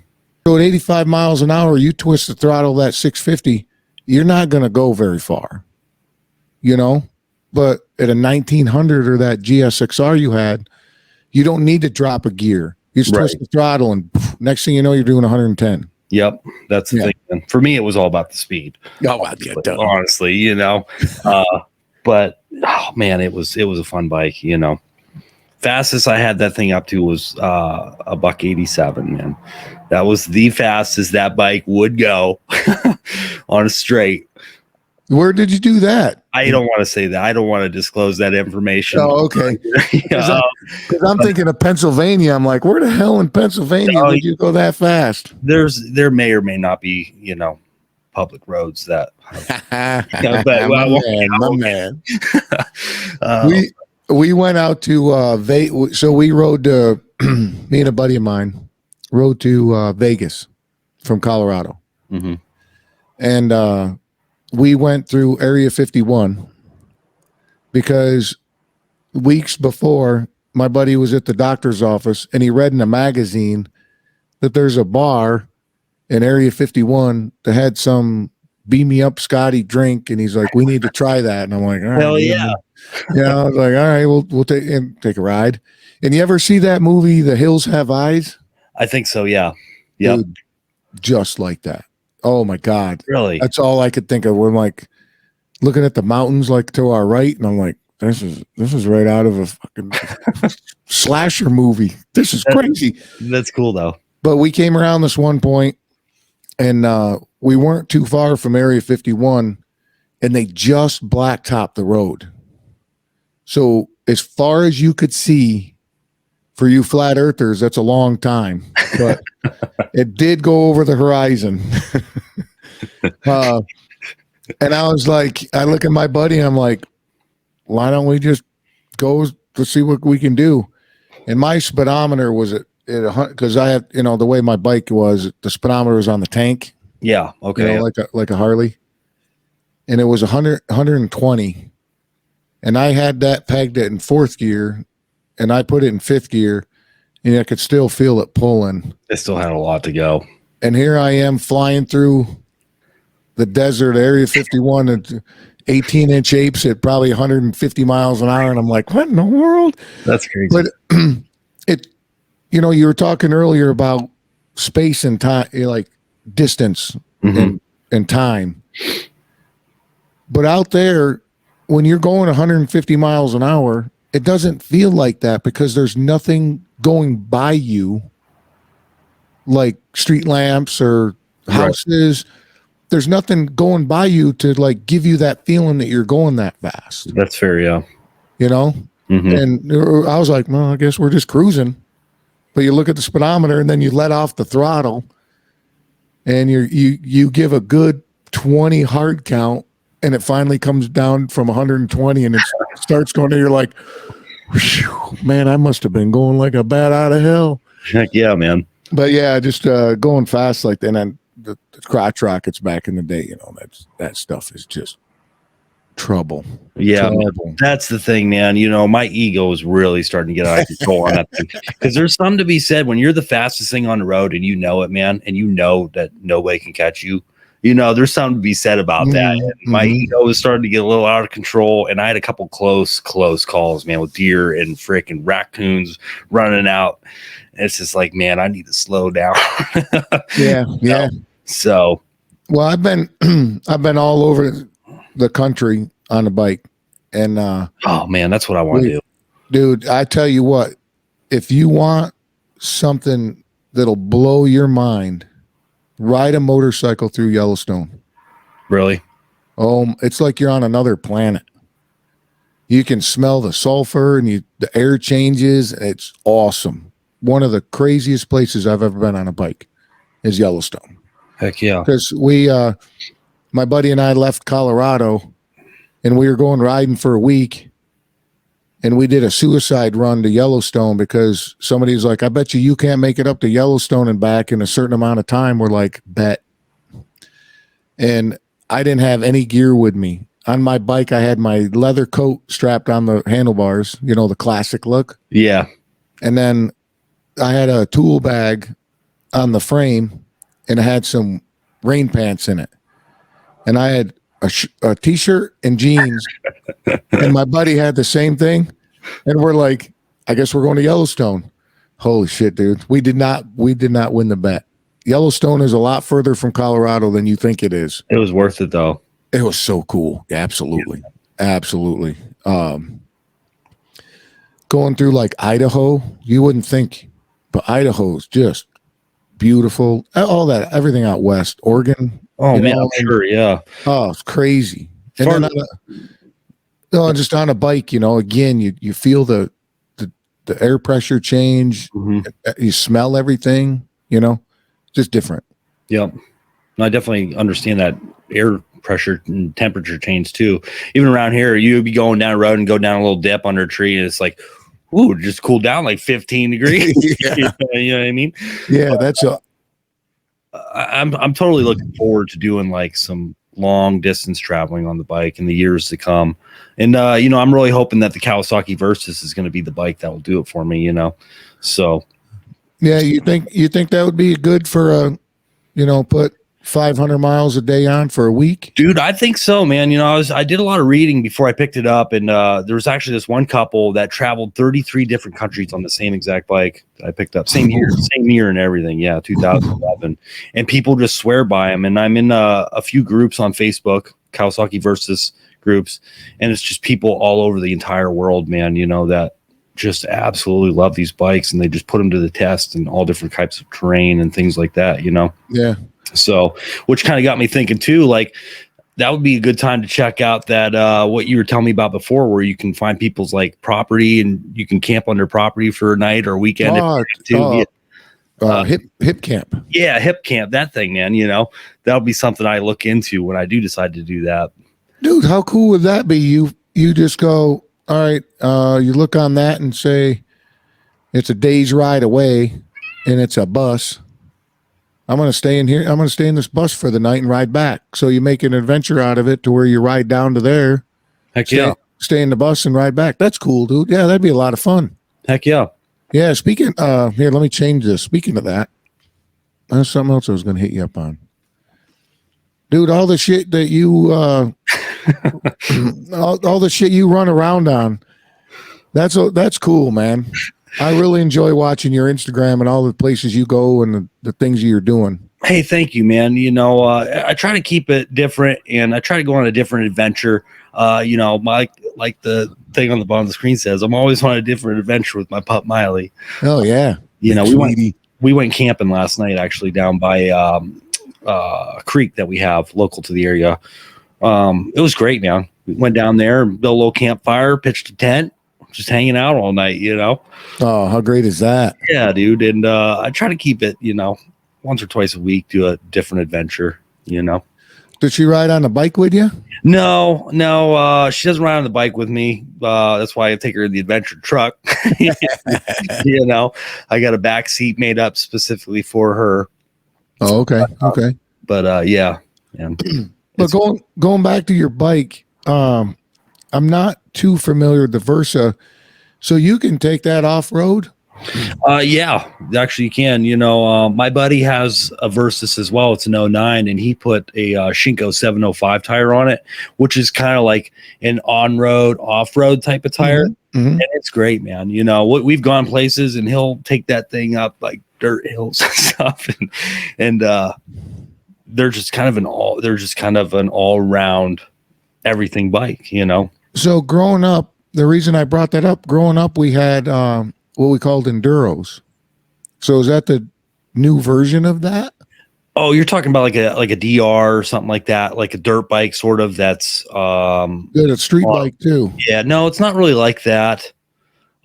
So at 85 miles an hour, you twist the throttle of that 650, you're not going to go very far, but at a 1900 or that GSXR you had, you don't need to drop a gear. You just twist the throttle and next thing you know, you're doing 110. Yep. That's the thing. And for me, it was all about the speed. Honestly, but oh man, it was a fun bike, Fastest I had that thing up to was a $187, man. That was the fastest that bike would go on a straight. Where did you do that? I don't want to say that. I don't want to disclose that information. Oh, okay. Because I'm thinking of Pennsylvania. I'm like, where the hell in Pennsylvania did you go that fast? There may or may not be, public roads that. My man. We went out to so we rode me and a buddy of mine rode to Vegas from Colorado. Mm-hmm. And we went through Area 51 because weeks before my buddy was at the doctor's office and he read in a magazine that there's a bar in Area 51 that had some beam me up Scotty drink. And he's like, we need to try that. And I'm like, all right. Hell yeah. Yeah, I was like, all right, we'll take a ride. And you ever see that movie, The Hills Have Eyes? I think so, yeah. Yep. Dude, just like that. Oh my God. Really? That's all I could think of. We're like looking at the mountains like to our right, and I'm like, this is right out of a fucking slasher movie. This is crazy. That's cool though. But we came around this one point and we weren't too far from Area 51, and they just blacktopped the road. So as far as you could see, for you flat earthers, that's a long time, but it did go over the horizon. And I was like, I look at my buddy and I'm like, why don't we just go to see what we can do? And my speedometer was at 100, because I had, the way my bike was, the speedometer was on the tank. Yeah. Okay. Like a Harley. And it was 120. And I had that pegged in 4th gear, and I put it in 5th gear, and I could still feel it pulling. It still had a lot to go. And here I am flying through the desert, Area 51, and 18-inch apes at probably 150 miles an hour. And I'm like, what in the world? That's crazy. But you were talking earlier about space and time, like distance and time. But out there, when you're going 150 miles an hour, it doesn't feel like that because there's nothing going by you like street lamps or houses. Right. There's nothing going by you to like give you that feeling that you're going that fast. That's fair, yeah. You know? Mm-hmm. And I was like, well, I guess we're just cruising. But you look at the speedometer and then you let off the throttle and you give a good 20 hard count and it finally comes down from 120 and it starts going and you're like, man, I must have been going like a bat out of hell. Heck yeah, man. But yeah, just going fast like that. And then the crotch rockets back in the day, that stuff is just trouble. Yeah, trouble. That's the thing, man. My ego is really starting to get out of control on that thing. Because there's something to be said when you're the fastest thing on the road and it, man, and that nobody can catch you. There's something to be said about that. And my ego was starting to get a little out of control, and I had a couple close calls, man, with deer and freaking raccoons running out. And it's just like, man, I need to slow down. Yeah. So, well, I've been all over the country on a bike, and oh man, that's what I want to do, dude. I tell you what, if you want something that'll blow your mind, ride a motorcycle through Yellowstone. Really? It's like you're on another planet. You can smell the sulfur and the air changes. It's awesome. One of the craziest places I've ever been on a bike is Yellowstone. Heck yeah. Because my buddy and I left Colorado and we were going riding for a week and we did a suicide run to Yellowstone because somebody's like, I bet you can't make it up to Yellowstone and back in a certain amount of time. We're like, bet. And I didn't have any gear with me. On my bike, I had my leather coat strapped on the handlebars, the classic look. Yeah. And then I had a tool bag on the frame and it had some rain pants in it. And I had a t-shirt and jeans and my buddy had the same thing. And we're like, I guess we're going to Yellowstone. Holy shit, dude. We did not win the bet. Yellowstone is a lot further from Colorado than you think it is. It was worth it though. It was so cool. Absolutely. Yeah. Absolutely. Going through like Idaho, you wouldn't think, but Idaho is just beautiful. All that, everything out west, Oregon. Oh man, I'm sure. Yeah. Oh, it's crazy. And then just on a bike, again, you feel the air pressure change. Mm-hmm. You smell everything, just different. Yep. I definitely understand that air pressure and temperature change too. Even around here, you'd be going down a road and go down a little dip under a tree and it's like, ooh, just cool down like 15 degrees. Yeah. You know what I mean? Yeah, that's I'm totally looking forward to doing like some long distance traveling on the bike in the years to come. And I'm really hoping that the Kawasaki Versys is going to be the bike that will do it for me, So yeah, you think that would be good for put 500 miles a day on for a week? Dude, I think so, man. I did a lot of reading before I picked it up, and there was actually this one couple that traveled 33 different countries on the same exact bike that I picked up. Same year and everything. Yeah, 2011. And people just swear by them. And I'm in a few groups on Facebook, Kawasaki Versys groups, and it's just people all over the entire world, man, that just absolutely love these bikes, and they just put them to the test in all different types of terrain and things like that, Yeah. So, which kind of got me thinking too, like that would be a good time to check out that what you were telling me about before, where you can find people's like property and you can camp on their property for a night or a weekend. Hip camp. Yeah, hip camp, that thing, man. That'll be something I look into when I do decide to do that. Dude, how cool would that be? You just go, all right, you look on that and say it's a day's ride away and it's a bus. I'm going to stay in here. I'm going to stay in this bus for the night and ride back. So you make an adventure out of it to where you ride down to there. Heck yeah. Stay in the bus and ride back. That's cool, dude. Yeah, that'd be a lot of fun. Heck yeah. Yeah, speaking, here, let me change this. Speaking of that, there's something else I was going to hit you up on. Dude, all the shit that you, all the shit you run around on, that's cool, man. I really enjoy watching your Instagram and all the places you go and the things you're doing. Hey, thank you, man. I try to keep it different and I try to go on a different adventure. You know, like the thing on the bottom of the screen says, I'm always on a different adventure with my pup Miley. Oh yeah. You know, Sweetie. we went camping last night actually down by a creek that we have local to the area. It was great, man. We went down there and built a little campfire, pitched a tent, just hanging out all night, you know. Oh, how great is that? Yeah, dude. And I try to keep it, you know, once or twice a week, do a different adventure, you know. Did she ride on a bike with you? No, she doesn't ride on the bike with me. That's why I take her in the adventure truck. You know, I got a back seat made up specifically for her. Oh, okay. Okay. But yeah. And but going back to your bike, I'm not too familiar with the Versa. So you can take that off road? Yeah, actually you can. You know, my buddy has a Versys as well. It's an 09, and he put a Shinko 705 tire on it, which is kind of like an on-road, off-road type of tire. Mm-hmm. And it's great, man. You know, we've gone places and he'll take that thing up like dirt hills and stuff. And they're just kind of an all-round everything bike, you know? So growing up, the reason I brought that up, growing up, we had what we called enduros. So is that the new version of that? Oh, you're talking about like a DR or something like that, like a dirt bike sort of. That's Good, a street bike too. Yeah, no, it's not really like that.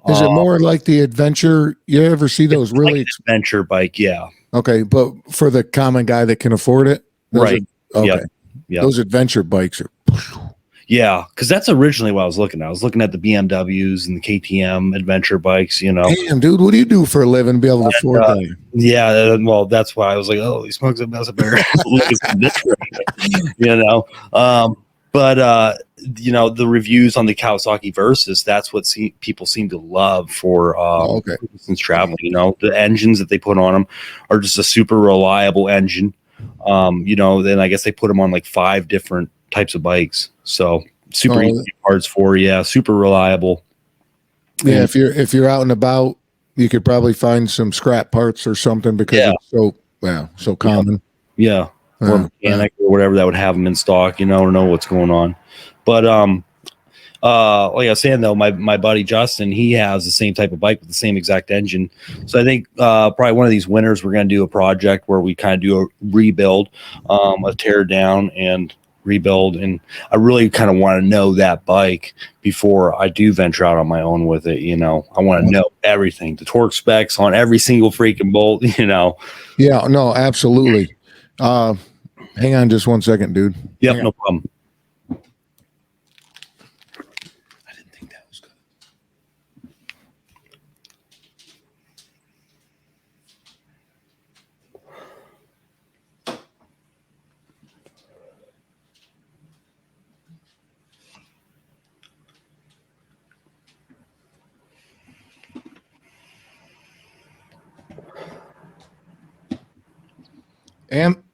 Is it more like the adventure? You ever see those really like adventure bike? Yeah. Okay, but for the common guy that can afford it, Right. Okay. Yeah. Those adventure bikes are. Yeah, because that's originally what I was looking at. I was looking at the BMWs and the KTM adventure bikes, you know. Damn, dude, what do you do for a living to be able to afford that? Yeah, well, that's why I was like, oh, he smokes a mess of bear. You know. But you know, the reviews on the Kawasaki Versys, that's what people seem to love for distance traveling. You know, the engines that they put on them are just a super reliable engine. You know, then I guess they put them on like 5 different types of bikes. So super easy parts for, super reliable. Yeah, if you're out and about, you could probably find some scrap parts or something because it's so common. Yeah. Or mechanic or whatever that would have them in stock, you know, or know what's going on. But like I was saying though, my buddy Justin, he has the same type of bike with the same exact engine. So I think probably one of these winters we're going to do a project where we kind of do a rebuild, a tear down and rebuild. And I really kind of want to know that bike before I do venture out on my own with it. You know, I want to know everything, the torque specs on every single freaking bolt, you know. Yeah, no, absolutely. Hang on just 1 second, dude. Yep, no problem. I didn't think that was good.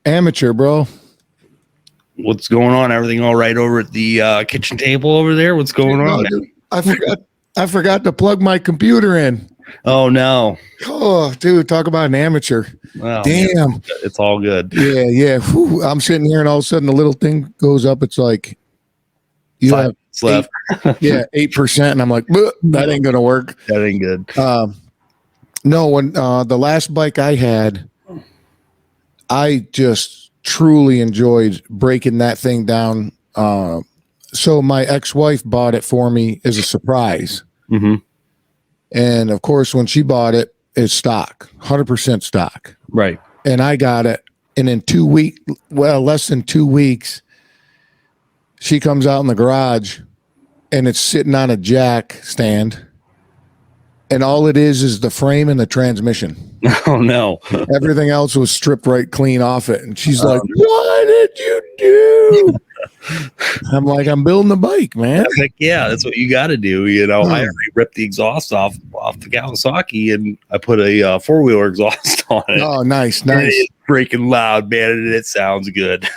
Amateur, bro. What's going on? Everything all right over at the kitchen table over there? What's going on? Dude, I forgot to plug my computer in. Oh no. Oh, dude, talk about an amateur. Wow, damn. Man, it's all good. Yeah. Whew. I'm sitting here and all of a sudden the little thing goes up. It's like you 5 have left. 8%. And I'm like, that ain't gonna work. That ain't good. No, when the last bike I had, I just truly enjoyed breaking that thing down. So my ex-wife bought it for me as a surprise. Mm-hmm. And of course, when she bought it, it's stock, 100% stock. Right. And I got it. And in less than 2 weeks, she comes out in the garage and it's sitting on a jack stand. And all it is the frame and the transmission. Oh no. Everything else was stripped right clean off it. And she's like, what did you do? I'm like, I'm building the bike, man. Heck yeah, that's what you got to do. You know, I already ripped the exhaust off the Kawasaki and I put a 4-wheeler exhaust on it. Oh, nice. It's freaking loud, man, and it sounds good.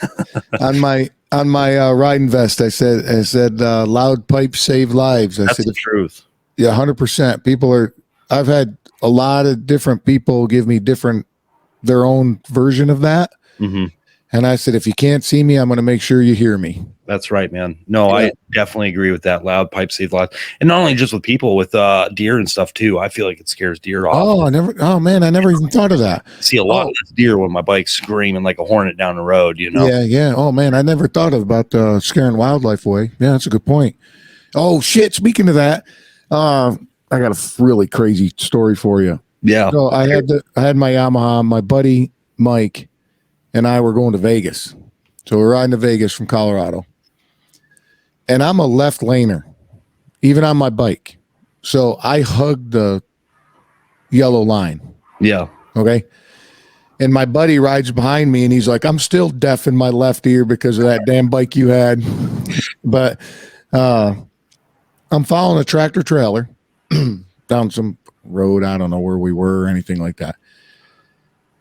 on my riding vest, I said loud pipes save lives. That's the truth. Yeah, 100%. I've had a lot of different people give me their own version of that. Mm-hmm. And I said, if you can't see me, I'm going to make sure you hear me. That's right, man. No, I definitely agree with that. Loud pipe save lives. And not only just with people, with deer and stuff too. I feel like it scares deer off. Oh man, I never even thought of that. I see a lot less deer when my bike's screaming like a hornet down the road, you know? Yeah. Oh man, I never thought about scaring wildlife away. Yeah, that's a good point. Oh shit, speaking of that, I got a really crazy story for you. Yeah. So I had my Yamaha, my buddy Mike and I were going to Vegas. So we're riding to Vegas from Colorado. And I'm a left laner, even on my bike. So I hugged the yellow line. Yeah. Okay. And my buddy rides behind me and he's like, I'm still deaf in my left ear because of that damn bike you had. But I'm following a tractor trailer down some road. I don't know where we were or anything like that.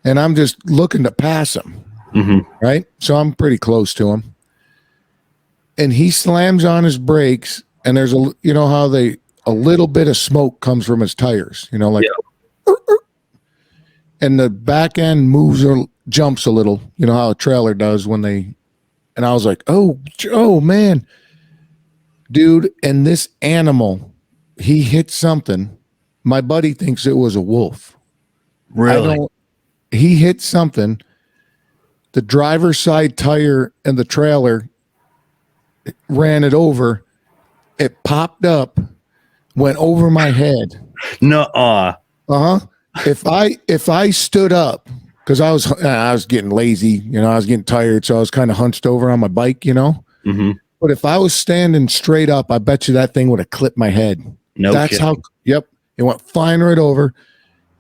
And I'm just looking to pass him. Mm-hmm. Right. So I'm pretty close to him. And he slams on his brakes and there's a little bit of smoke comes from his tires, like, and the back end moves or jumps a little, how a trailer does and I was like, oh man, dude. And this animal, he hit something. My buddy thinks it was a wolf. Really? He hit something. The driver's side tire and the trailer ran it over. It popped up, went over my head. Nuh-uh. If I stood up, because I was getting lazy, I was getting tired, so I was kind of hunched over on my bike, Mm-hmm. But if I was standing straight up, I bet you that thing would have clipped my head. No, that's kidding. how. Yep, it went flying right over,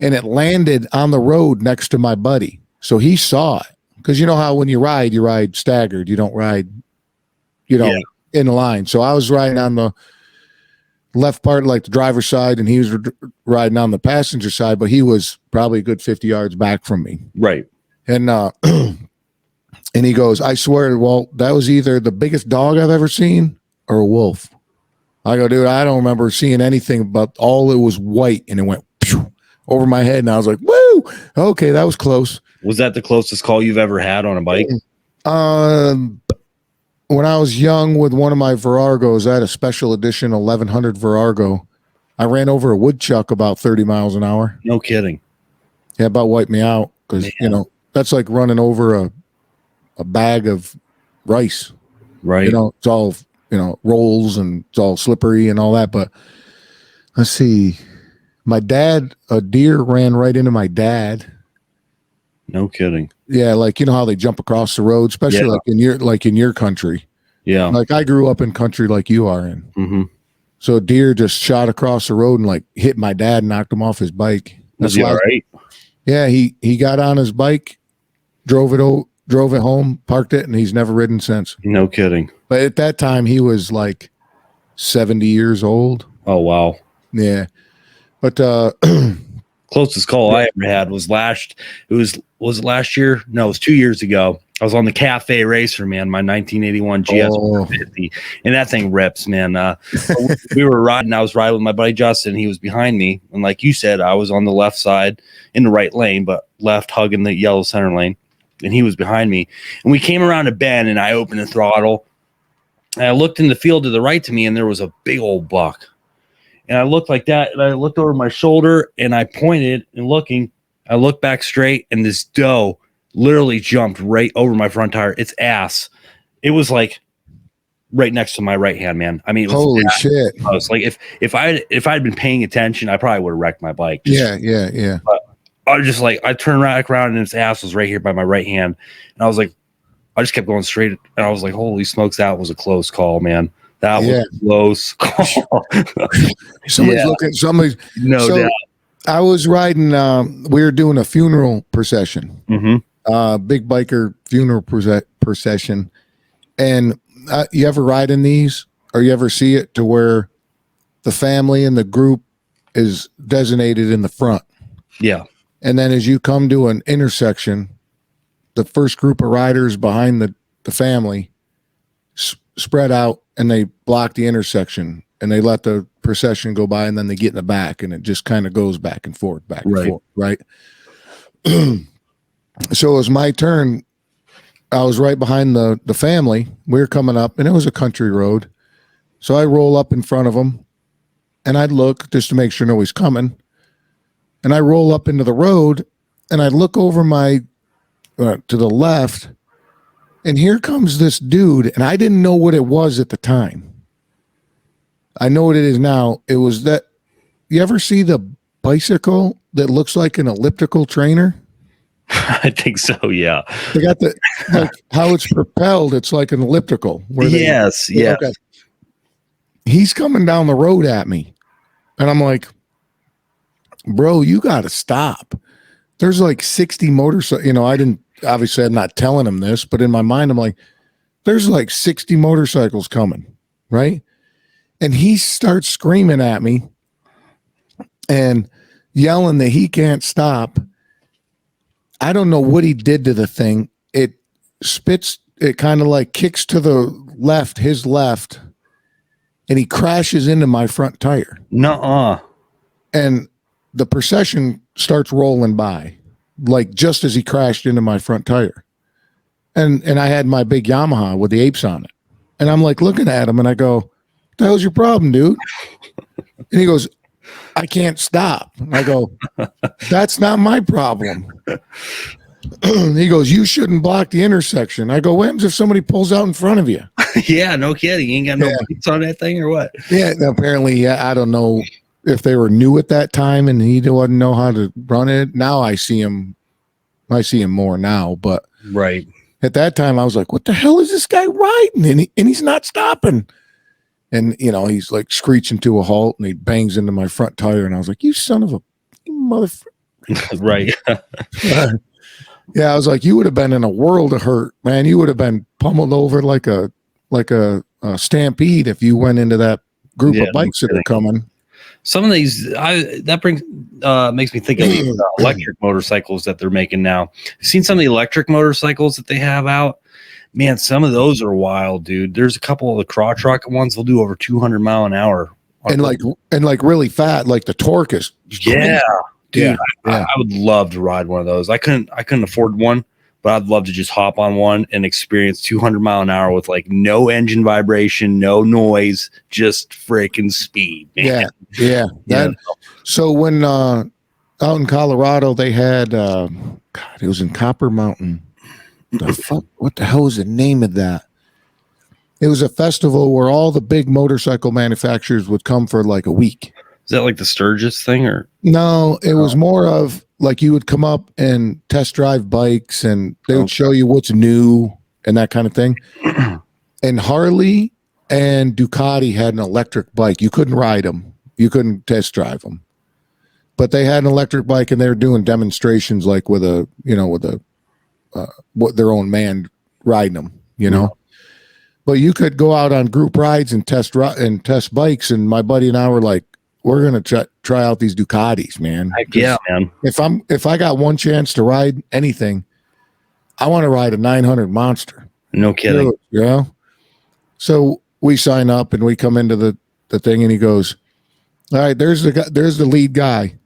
and it landed on the road next to my buddy. So he saw it, because you know how when you ride staggered. You don't ride, in the line. So I was riding on the left part, like the driver's side, and he was riding on the passenger side, but he was probably a good 50 yards back from me. Right. And and he goes, I swear, Walt, that was either the biggest dog I've ever seen or a wolf. I go, dude, I don't remember seeing anything, but all it was white and it went over my head. And I was like, woo, okay, that was close. Was that the closest call you've ever had on a bike? When I was young with one of my Virargos, I had a special edition 1100 Virago. I ran over a woodchuck about 30 miles an hour. No kidding. Yeah, about wiped me out because, that's like running over a bag of rice. Right. It's all, rolls and it's all slippery and all that. But let's see. My dad, a deer ran right into my dad. No kidding. Yeah, like how they jump across the road, especially like in your country. Yeah. Like I grew up in country like you are in. Mm-hmm. So a deer just shot across the road and like hit my dad, knocked him off his bike. Was he all right? Yeah, he got on his bike, drove it home, parked it, and he's never ridden since. No kidding. But at that time he was like 70 years old. Oh wow. Yeah. But closest call I ever had was was it last year? No, it was 2 years ago. I was on the Cafe Racer, man, my 1981 GS 150, and that thing rips, man. We were riding. I was riding with my buddy Justin. He was behind me, and like you said, I was on the left side in the right lane, but left hugging the yellow center lane, and he was behind me. And we came around a bend, and I opened the throttle, and I looked in the field to the right to me, and there was a big old buck. And I looked like that, and I looked over my shoulder, and I pointed, and looking, I looked back straight, and this doe literally jumped right over my front tire. Its ass. It was like right next to my right hand, man. I mean, it was holy shit. I was like, if I'd been paying attention, I probably would have wrecked my bike. Yeah. But I was just like, I turned right around, and its ass was right here by my right hand, and I was like, I just kept going straight, and I was like, holy smokes, that was a close call, man. That was a close call. Somebody's no doubt. I was riding, we were doing a funeral procession, big biker funeral procession. And you ever ride in these, or you ever see it to where the family and the group is designated in the front? Yeah. And then as you come to an intersection, the first group of riders behind the family spread out and they block the intersection and they let the procession go by, and then they get in the back, and it just kind of goes back and forth, right? So it was my turn. I was right behind the family. We were coming up, and it was a country road. So I roll up in front of him, and I'd look just to make sure nobody's coming. And I roll up into the road, and I look over my to the left, and here comes this dude, and I didn't know what it was at the time. I know what it is now. It was that. You ever see the bicycle that looks like an elliptical trainer? I think so. Yeah. They got the like how it's propelled. It's like an elliptical. Yes. Yeah. Okay. He's coming down the road at me, and I'm like, "Bro, you got to stop." There's like 60 motorcycles. You know, I didn't. Obviously, I'm not telling him this, but in my mind, I'm like, "There's like 60 motorcycles coming, right?" And he starts screaming at me and yelling that he can't stop. I don't know what he did to the thing. It spits, it kind of like kicks to the left, his left, and he crashes into my front tire. Nuh-uh. And the procession starts rolling by, like just as he crashed into my front tire. And I had my big Yamaha with the apes on it. And I'm like looking at him and I go, "What the hell's your problem, dude?" And he goes, "I can't stop." I go, "That's not my problem." He goes, "You shouldn't block the intersection." I go, "What happens if somebody pulls out in front of you?" Yeah, no kidding. You ain't got no brakes on that thing or what? Yeah, apparently, yeah, I don't know if they were new at that time and he didn't know how to run it. Now I see him more now, but right at that time I was like, "What the hell is this guy riding?" And he's not stopping. And, you know, he's like screeching to a halt and he bangs into my front tire. And I was like, "You son of a motherfucker." Right. Yeah, I was like, you would have been in a world of hurt, man. You would have been pummeled over like a stampede if you went into that group of bikes that are coming. Some of these, makes me think of the electric motorcycles that they're making now. I've seen some of the electric motorcycles that they have out. Man, some of those are wild, dude. There's a couple of the crotch rocket ones. They'll do over 200 mile an hour. And like really fat, like the torque is. Yeah. Dude, yeah. I would love to ride one of those. I couldn't afford one, but I'd love to just hop on one and experience 200 mile an hour with like no engine vibration, no noise, just freaking speed. Man. Yeah. So when out in Colorado they had it was in Copper Mountain. What the hell is the name of that? It was a festival where all the big motorcycle manufacturers would come for like a week. Is that like the Sturgis thing or? No, it was more of like you would come up and test drive bikes and they would show you what's new and that kind of thing. And Harley and Ducati had an electric bike. You couldn't ride them. You couldn't test drive them. But they had an electric bike and they were doing demonstrations like with their own man riding them, you know. But you could go out on group rides and test bikes. And my buddy and I were like, we're going to try out these Ducatis, man. Heck yeah, man. If I got one chance to ride anything, I want to ride a 900 Monster. No kidding. You know? So we sign up and we come into the thing and he goes, "All right, there's the lead guy.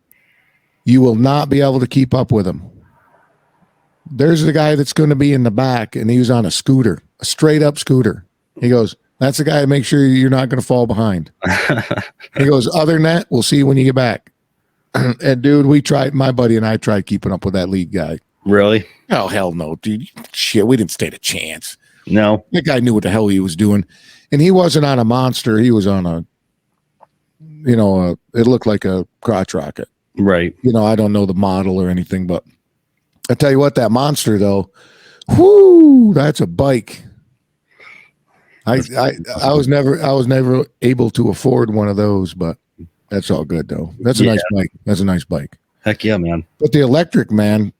You will not be able to keep up with him. There's the guy that's going to be in the back," and he was on a scooter, a straight up scooter. He goes, "That's the guy to make sure you're not going to fall behind." He goes, "Other than that, we'll see you when you get back." And dude, my buddy and I tried keeping up with that lead guy. Really? Oh, hell no, dude. Shit, we didn't stand a chance. No. That guy knew what the hell he was doing. And he wasn't on a Monster. He was on it looked like a crotch rocket. Right. You know, I don't know the model or anything, but I tell you what, that Monster though, whoo, that's a bike. I was never able to afford one of those, but that's all good though. That's a nice bike. That's a nice bike. Heck yeah, man. But the electric, man,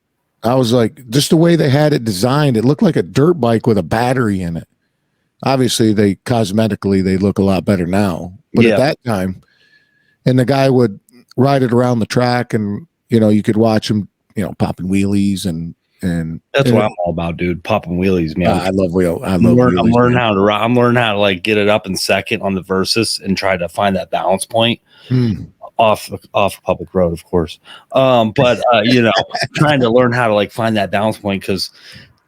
I was like, just the way they had it designed, it looked like a dirt bike with a battery in it. Obviously, they look a lot better now. But at that time, and the guy would ride it around the track, and you could watch him, popping wheelies and that's what I'm all about, dude. Popping wheelies, man. I love wheelies. I'm learning how to like get it up in second on the Versus and try to find that balance point. Off public road, of course. But trying to learn how to like find that balance point, because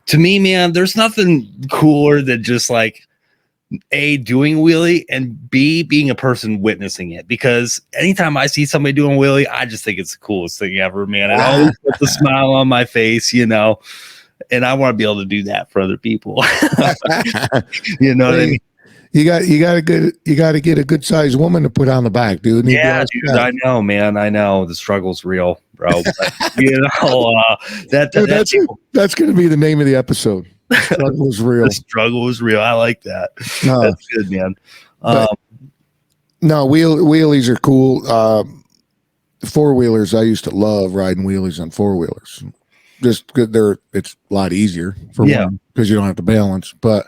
To me, man, there's nothing cooler than just like A, doing wheelie, and B, being a person witnessing it. Because anytime I see somebody doing wheelie, I just think it's the coolest thing ever, man. It always puts a smile on my face, you know. And I want to be able to do that for other people. You know what I mean? You got to get a good sized woman to put on the back, dude. Yeah, dude, I know, man. I know the struggle's real, bro. But, you know, that's going to be the name of the episode. The struggle is real. The struggle is real. I like that. That's good, man. No, wheelies are cool. Four wheelers, I used to love riding wheelies on four wheelers. Just good. It's a lot easier for one because you don't have to balance. But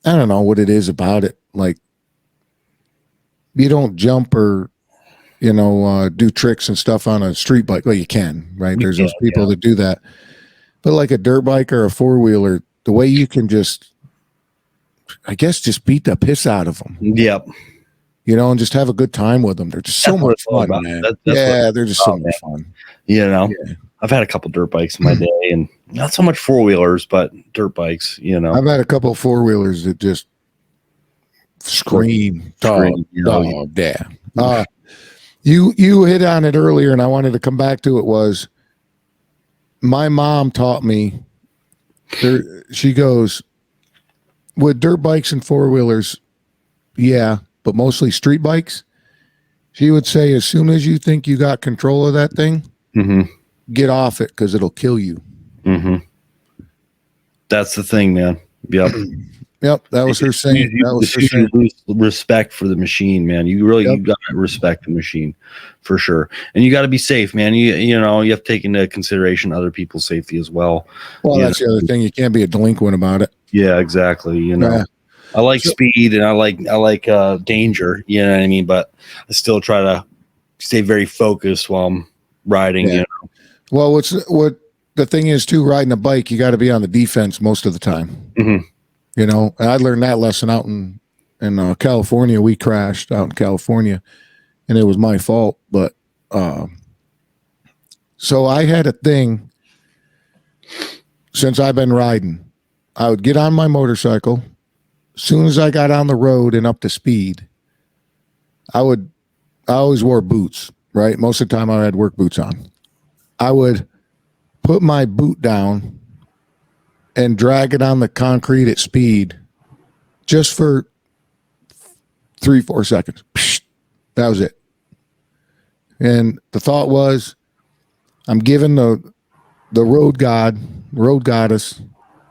I don't know what it is about it. Like, you don't jump or, you know, do tricks and stuff on a street bike. Well, you can, right? There's those people that do that. But like a dirt bike or a four-wheeler, the way you can just, I guess, just beat the piss out of them. Yep. You know, and just have a good time with them. They're just so much fun, man. They're just so much fun. You know, I've had a couple dirt bikes in my day, and not so much four-wheelers, but dirt bikes, you know. I've had a couple of four-wheelers that just scream, dog. You hit on it earlier, and I wanted to come back to it, was my mom taught me, she goes, with dirt bikes and four-wheelers, yeah, but mostly street bikes, she would say, as soon as you think you got control of that thing, get off it because it'll kill you. That's the thing, man. Yep. Yep, that was her saying. You lose respect for the machine, man. You really you got to respect the machine for sure, and you got to be safe, man. You know you have to take into consideration other people's safety as well. Well, that's the other thing. You can't be a delinquent about it. Yeah, exactly. You know, I like speed and I like danger. You know what I mean? But I still try to stay very focused while I'm riding. You know? Well, what the thing is too, riding a bike, you got to be on the defense most of the time. You know, and I learned that lesson out in California. We crashed out in California, and it was my fault. But so I had a thing since I've been riding. I would get on my motorcycle. As soon as I got on the road and up to speed, I always wore boots, right? Most of the time I had work boots on. I would put my boot down and drag it on the concrete at speed just for 3-4 seconds. That was it. And the thought was, I'm giving the road goddess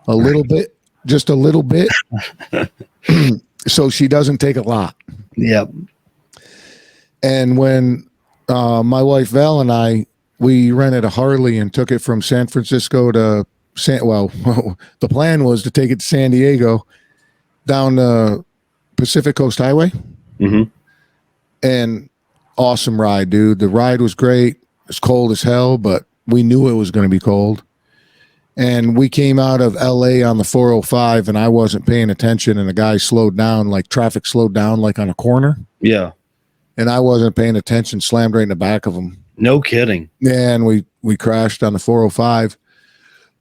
a little bit, just a little bit, so she doesn't take a lot. Yep. And when my wife Val and I, we rented a Harley and took it from San Francisco to the plan was to take it to San Diego down the Pacific Coast Highway. And awesome ride, dude. The ride was great. It's cold as hell, but we knew it was going to be cold. And we came out of LA on the 405 and I wasn't paying attention, and the guy slowed down, like traffic slowed down, like on a corner. Yeah. And I wasn't paying attention, slammed right in the back of him. No kidding. Yeah, and we crashed on the 405.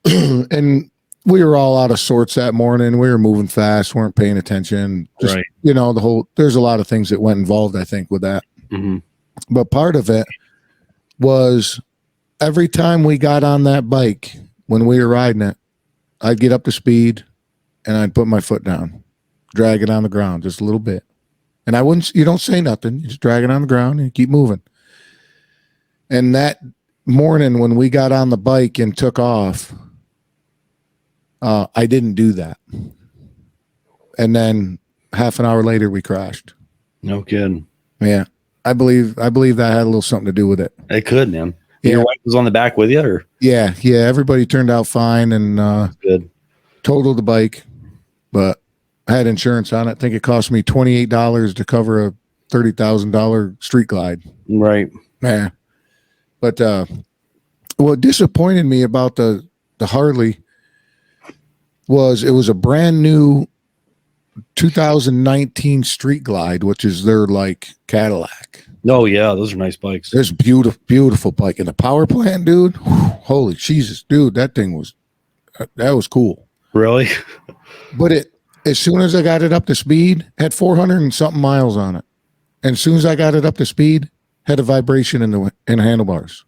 And we were all out of sorts that morning. We were moving fast, weren't paying attention. Just, you know, there's a lot of things that went involved, I think, with that. But part of it was every time we got on that bike, when we were riding it, I'd get up to speed and I'd put my foot down, drag it on the ground just a little bit. And you don't say nothing. You just drag it on the ground and you keep moving. And that morning when we got on the bike and took off, I didn't do that. And then half an hour later, we crashed. No kidding. Yeah. I believe that had a little something to do with it. It could, man. Yeah. Your wife was on the back with you, or? Yeah. Everybody turned out fine and good. Totaled the bike, but I had insurance on it. I think it cost me $28 to cover a $30,000 street glide. Right. Yeah. But what disappointed me about the Harley was it was a brand new 2019 Street Glide, which is their like Cadillac. Oh yeah, those are nice bikes. There's beautiful bike, and the power plant, dude. Holy Jesus, dude, that thing was That was cool. Really? But as soon as I got it up to speed, had 400 and something miles on it. And as soon as I got it up to speed, had a vibration in the handlebars.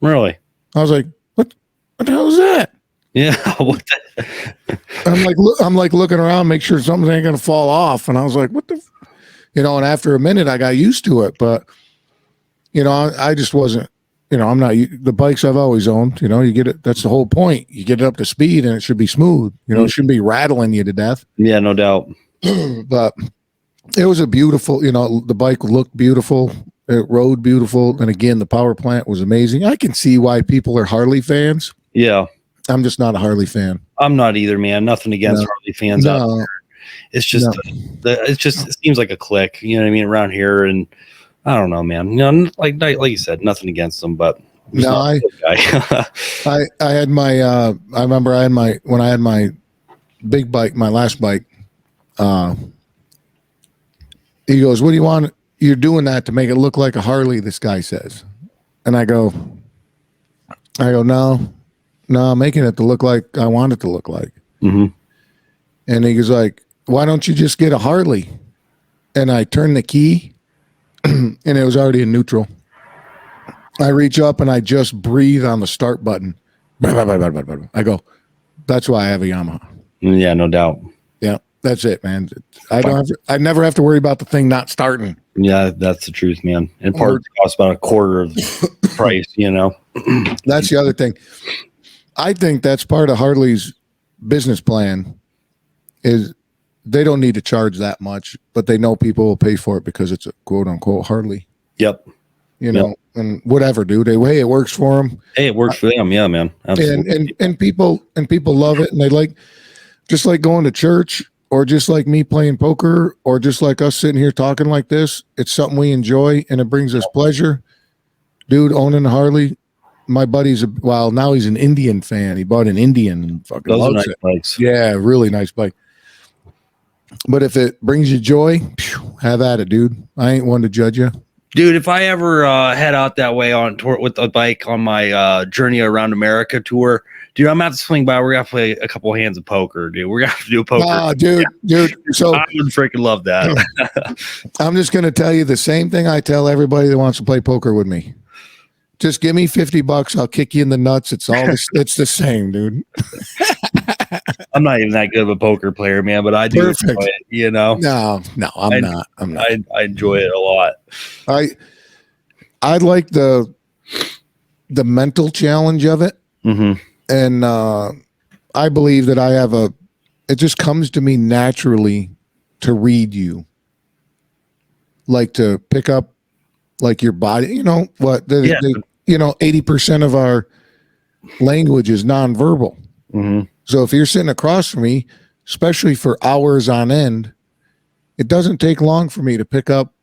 Really? I was like, what the hell is that? Yeah. What I'm like looking around, make sure something ain't gonna fall off. And I was like, what the and after a minute I got used to it. But I just wasn't, I'm not the bikes I've always owned, you get it. That's the whole point. You get it up to speed and it should be smooth. It shouldn't be rattling you to death. Yeah, no doubt. But it was a beautiful, the bike looked beautiful. It rode beautiful. And again, the power plant was amazing. I can see why people are Harley fans. Yeah. I'm just not a Harley fan. I'm not either, man. Nothing against Harley fans out there. It's just, it seems like a clique, you know what I mean, around here. And I don't know, man. Like you said, nothing against them, but I had my, I remember when I had my big bike, my last bike, he goes, what do you want? You're doing that to make it look like a Harley, this guy says. And I go, no, I'm making it to look like I want it to look like. Mm-hmm. And he goes like, why don't you just get a Harley? And I turn the key and it was already in neutral. I reach up and I just breathe on the start button. I go, that's why I have a Yamaha. Yeah, no doubt. Yeah, that's it, man. I never have to worry about the thing not starting. Yeah, that's the truth, man. And parts cost about a quarter of the price, That's the other thing. I think that's part of Harley's business plan is they don't need to charge that much, but they know people will pay for it because it's a quote unquote Harley. Yep. And whatever, dude. Hey, it works for them. Hey, it works for them. Yeah, man. Absolutely. And people love it. And they like, just like going to church or just like me playing poker or just like us sitting here talking like this. It's something we enjoy and it brings us pleasure. Dude, owning a Harley. My buddy's now he's an Indian fan. He bought an Indian and fucking Those loves are nice it. bikes. Yeah, really nice bike. But if it brings you joy, have at it, dude. I ain't one to judge you. Dude, if I ever head out that way on tour with a bike on my Journey Around America tour, dude, I'm going to have to swing by. We're going to play a couple of hands of poker, dude. We're going to have to do a poker. Oh, dude. So I would freaking love that. I'm just going to tell you the same thing I tell everybody that wants to play poker with me. Just give me $50. I'll kick you in the nuts. It's all it's the same, dude. I'm not even that good of a poker player, man, but I do enjoy it, No, I'm not. I enjoy it a lot. I like the mental challenge of it. Mm-hmm. And I believe that I have it just comes to me naturally to read you. Like to pick up like your body, 80% of our language is nonverbal. Mm-hmm. So if you're sitting across from me, especially for hours on end, it doesn't take long for me to pick up.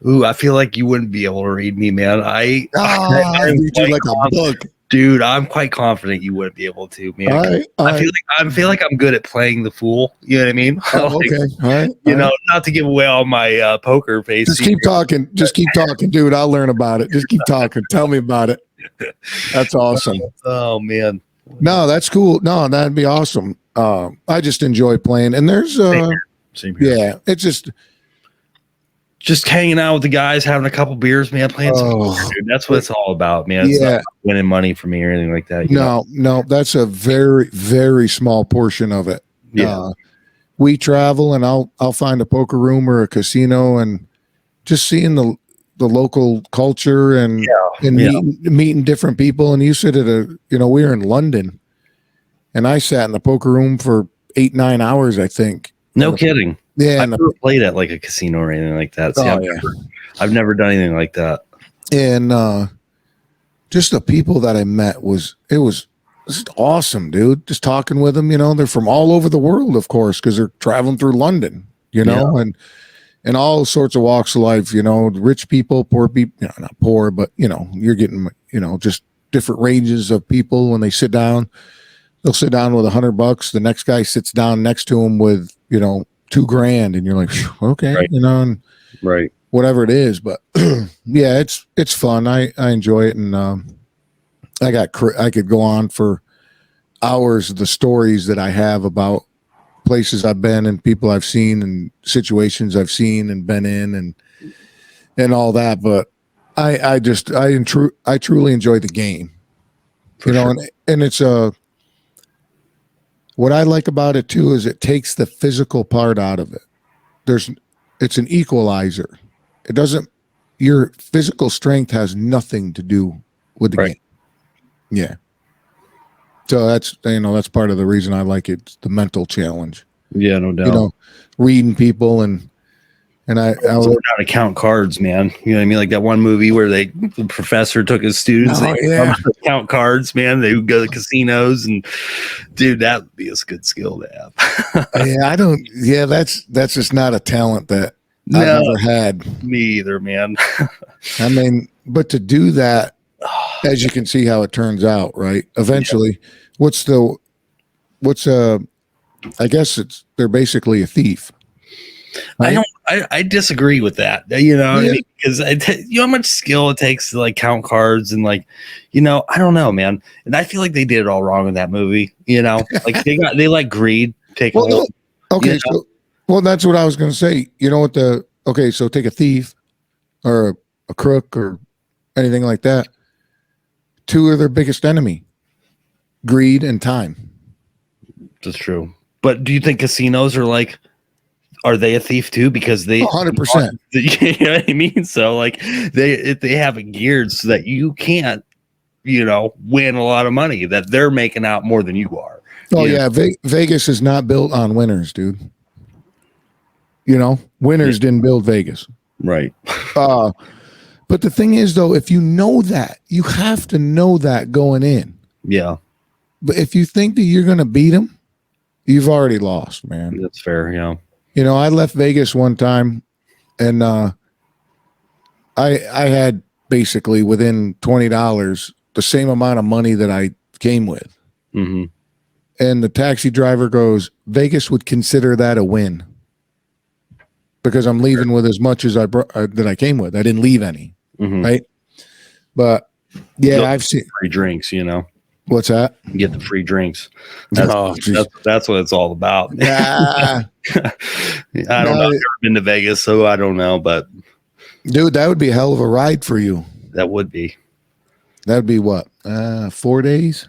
Ooh, I feel like you wouldn't be able to read me, man. I read you like a book. Dude, I'm quite confident you wouldn't be able to, man. I feel like I'm good at playing the fool. You know what I mean? Okay. All right. Not to give away all my poker face. Just keep talking. Just keep talking, dude. I'll learn about it. Just keep talking. Tell me about it. That's awesome. Oh man. No, that's cool. No, that'd be awesome. I just enjoy playing. And there's Same here. Yeah, it's just hanging out with the guys, having a couple beers, man, playing some poker, dude. That's what it's all about, man. It's not winning money for me or anything like that. No, that's a very, very small portion of it. Yeah. We travel and I'll find a poker room or a casino and just seeing the local culture and meeting different people. And you sit at we were in London and I sat in the poker room for 8-9 hours, I think. No kidding. Yeah, I've never played at like a casino or anything like that. See, I've never done anything like that. And just the people that I met was just awesome, dude. Just talking with them, they're from all over the world, of course, because they're traveling through London, and all sorts of walks of life, rich people, poor people, not poor, but you're getting, just different ranges of people. When they sit down, they'll sit down with $100. The next guy sits down next to him with, $2,000 and you're like, okay, right. And right. whatever it is. But yeah, it's fun. I enjoy it. And I could go on for hours of the stories that I have about places I've been and people I've seen and situations I've seen and been in and all that. But I truly enjoy the game, For you know, sure. and it's what I like about it too is it takes the physical part out of it. It's an equalizer. It doesn't. Your physical strength has nothing to do with the Right. game. Yeah. So that's part of the reason I like it. It's the mental challenge. Yeah, no doubt. You know, reading people and I So we're down to count cards, man. You know what I mean? Like that one movie where the professor took his students, Oh, they yeah. count cards, man. They would go to casinos, and dude, that would be a good skill to have. that's just not a talent that No. I've ever had. Me either, man. I mean, but to do that, as you can see how it turns out, right? Eventually, I guess they're basically a thief. Right? I disagree with that. You know, Yeah. because you know how much skill it takes to like count cards and like, you know, I don't know, man. And I feel like they did it all wrong in that movie. You know, like they let greed take Well, hold. okay, You know? well, that's what I was going to say. You know what so take a thief or a crook or anything like that. Two are their biggest enemy: greed and time. That's true. But do you think casinos are they a thief too? Because they 100%. You know what I mean? So like they have it geared so that you can't, you know, win a lot of money, that they're making out more than you are. Oh You yeah, Vegas is not built on winners, dude. You know, winners didn't build Vegas. Right. But the thing is, though, if you know that, you have to know that going in. Yeah, But if you think that you're going to beat them, you've already lost, man. that's fair. Yeah. You know, I left Vegas one time, and I had basically within $20 the same amount of money that I came with. Mm-hmm. And the taxi driver goes, Vegas would consider that a win because I'm leaving with as much as that I came with. I didn't leave any, Mm-hmm. right? But yeah, You'll I've seen. free drinks, you know. What's that? You get the free drinks. That's, Oh, geez. that's what it's all about. Yeah. I don't know. I've never been to Vegas, so I don't know, but Dude, that would be a hell of a ride for you. that would be. That'd be what? 4 days?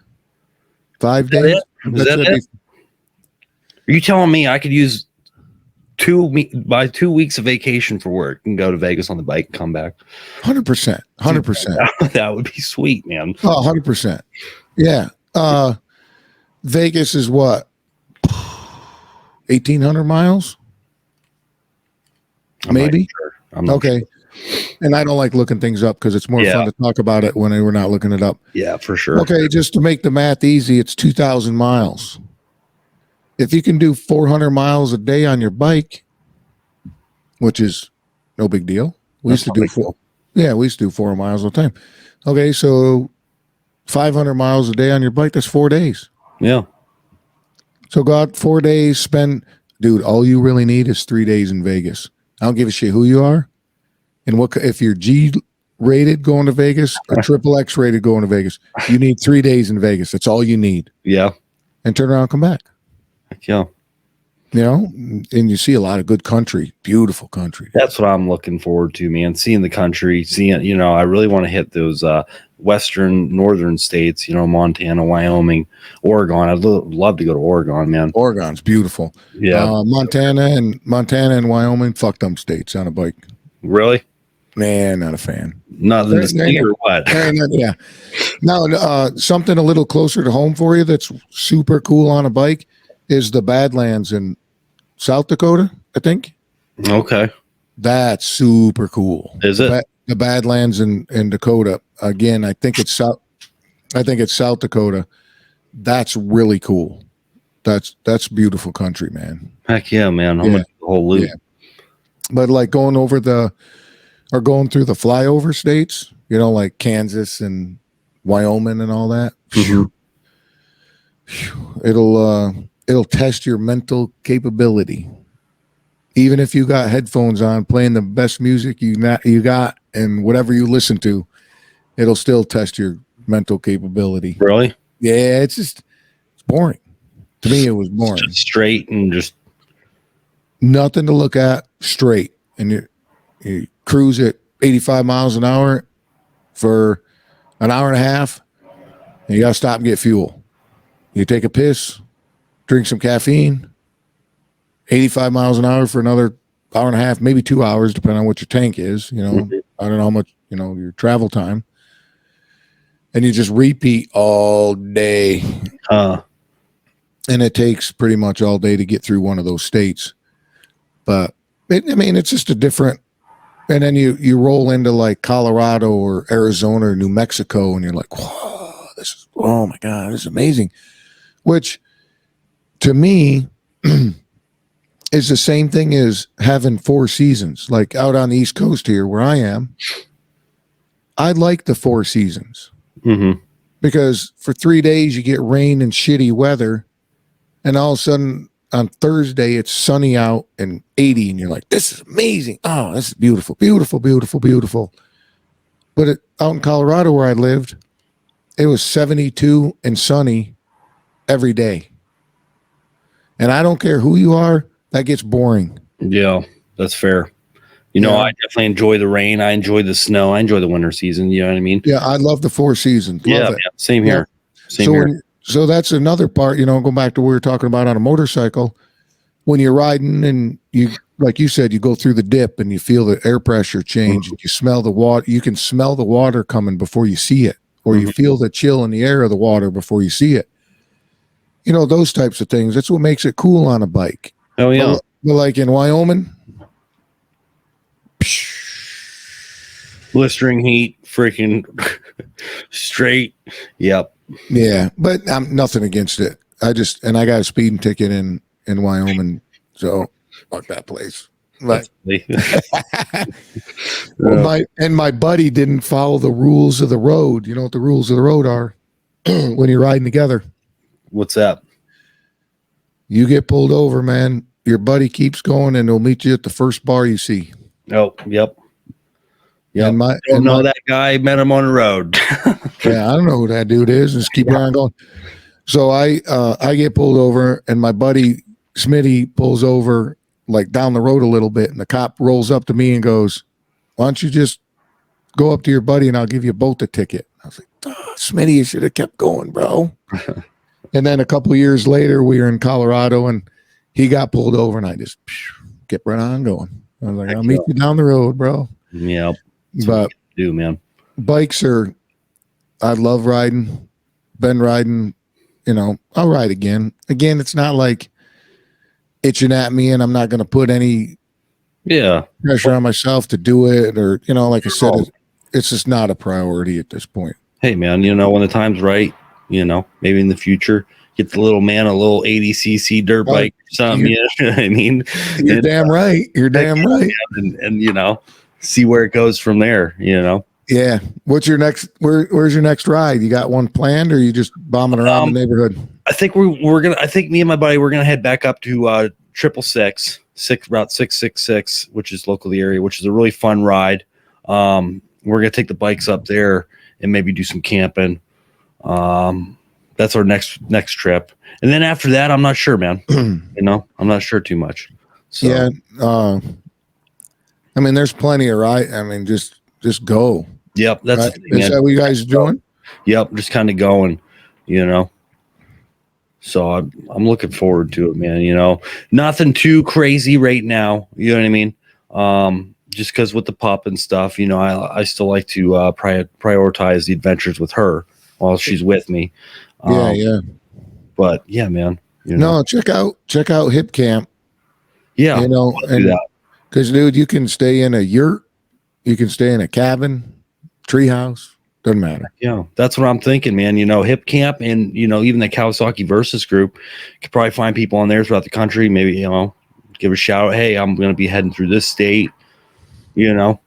5 days? Is that it? Are you telling me I could use 2 weeks of vacation for work and go to Vegas on the bike and come back? 100%. 100%. That would be sweet, man. Oh, 100%. Yeah. Vegas is what? 1,800 miles? I'm not Maybe. sure. I'm not Okay. And I don't like looking things up because it's more Yeah. fun to talk about it when we're not looking it up. Yeah, for sure. Okay, just to make the math easy, it's 2,000 miles. If you can do 400 miles a day on your bike, which is no big deal. We used to do we used to do 4 miles all the time. Okay, so 500 miles a day on your bike, that's 4 days. Yeah. So go out 4 days, dude, all you really need is 3 days in Vegas. I don't give a shit who you are. And if you're G rated going to Vegas or triple X rated going to Vegas, you need 3 days in Vegas. That's all you need. Yeah. And turn around and come back. Heck yeah. You know, and you see a lot of good country, beautiful country. That's what I'm looking forward to, man. Seeing the country, you know, I really want to hit those western, northern states, you know, Montana, Wyoming, Oregon. I'd love to go to Oregon, man. Oregon's beautiful. Yeah. Montana and Wyoming, fuck them states on a bike. Really? Man, not a fan. Nothing to see or what? Yeah. Now, something a little closer to home for you that's super cool on a bike is the Badlands in South Dakota, I think. Okay. That's super cool. Is it? The Badlands in Dakota. Again, I think it's South Dakota. That's really cool. That's beautiful country, man. Heck yeah, man. I'm gonna do the whole loop. Yeah. But like going through the flyover states, you know, like Kansas and Wyoming and all that. Mhm. It'll test your mental capability. Even if you got headphones on playing the best music you got and whatever you listen to, it'll still test your mental capability. Really? Yeah, it's boring. To me, it was boring. Just straight and just Nothing to look at, straight. And you cruise at 85 miles an hour for an hour and a half, and you got to stop and get fuel. You take a piss, drink some caffeine, 85 miles an hour for another hour and a half, maybe 2 hours, depending on what your tank is. You know, I don't know how much, you know, your travel time. And you just repeat all day. And it takes pretty much all day to get through one of those states. But, it's just a different. And then you roll into like Colorado or Arizona or New Mexico, and you're like, whoa, oh my God, this is amazing. Which, to me, is the same thing as having 4 seasons. Like out on the East Coast here where I am, I like the 4 seasons. Mm-hmm. Because for 3 days you get rain and shitty weather, and all of a sudden on Thursday it's sunny out and 80, and you're like, this is amazing. Oh, this is beautiful, beautiful, beautiful, beautiful. But out in Colorado where I lived, it was 72 and sunny every day. And I don't care who you are, that gets boring. Yeah, that's fair. You know, I definitely enjoy the rain. I enjoy the snow. I enjoy the winter season. You know what I mean? Yeah, I love the 4 seasons. Love it. Same here. Same here. So that's another part, you know, going back to what we were talking about on a motorcycle. When you're riding and you, like you said, you go through the dip and you feel the air pressure change, and you smell the water. You can smell the water coming before you see it, or you feel the chill in the air of the water before you see it. You know, those types of things. That's what makes it cool on a bike. Oh, yeah. But like in Wyoming, blistering heat, freaking straight. Yep. Yeah, but I'm nothing against it. I got a speeding ticket in Wyoming, so fuck that place. But my buddy didn't follow the rules of the road. You know what the rules of the road are when you're riding together? What's that? You get pulled over, man. Your buddy keeps going, and he'll meet you at the first bar you see. Oh, yep. Yeah, that guy. Met him on the road. Yeah, I don't know who that dude is. Just keep on going. So I get pulled over, and my buddy Smitty pulls over like down the road a little bit, and the cop rolls up to me and goes, "Why don't you just go up to your buddy and I'll give you both a ticket?" I was like, Smitty, you should have kept going, bro. And then a couple of years later, we were in Colorado, and he got pulled over, and I just kept right on going. I was like, I'll meet you down the road, bro. Yeah. But do, man. Bikes I love riding, been riding, you know, I'll ride again. Again, it's not like itching at me, and I'm not going to put any pressure on myself to do it, or, you know, like I said, it's just not a priority at this point. Hey, man, you know, when the time's right, you know, maybe in the future, get the little man a little 80cc dirt bike or something. You know what I mean? You're damn right. You're damn right. And, you know, see where it goes from there, you know? Yeah. What's your next, where's your next ride? You got one planned, or are you just bombing around the neighborhood? I think I think me and my buddy, we're going to head back up to Route 666, which is local to the area, which is a really fun ride. We're going to take the bikes up there and maybe do some camping. That's our next trip. And then after that, I'm not sure, man. You know, I'm not sure too much. So. Yeah. I mean, there's plenty of ride. I mean, just go. Yep. That's right? Is that what you guys are doing? Yep. Just kind of going, you know. So I'm looking forward to it, man. You know, nothing too crazy right now. You know what I mean? Just because with the pup and stuff, you know, I still like to prioritize the adventures with her while she's with me. Yeah. But yeah, man. You know. No, check out Hip Camp. Yeah, you know, because dude, you can stay in a yurt, you can stay in a cabin, treehouse, doesn't matter. Yeah, that's what I'm thinking, man. You know, Hip Camp, and you know, even the Kawasaki Versus group, you could probably find people on there throughout the country. Maybe, you know, give a shout out. Hey, I'm going to be heading through this state. You know.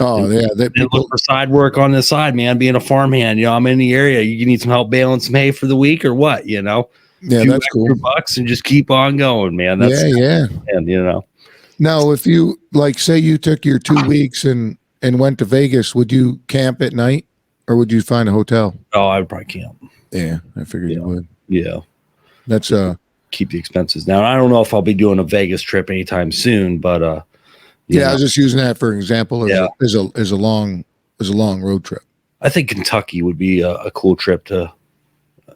Oh yeah, look for side work on the side, man. Being a farmhand, you know, I'm in the area. You need some help baling some hay for the week or what? You know. Yeah, that's cool. Bucks and just keep on going, man. That's yeah. And you know. Now, if you like, say you took your 2 weeks and went to Vegas, would you camp at night, or would you find a hotel? Oh, I would probably camp. Yeah, I figured you would. Yeah. That's keep the expenses down. I don't know if I'll be doing a Vegas trip anytime soon, but yeah, I was just using that for an example as a long road trip. I think Kentucky would be a cool trip to,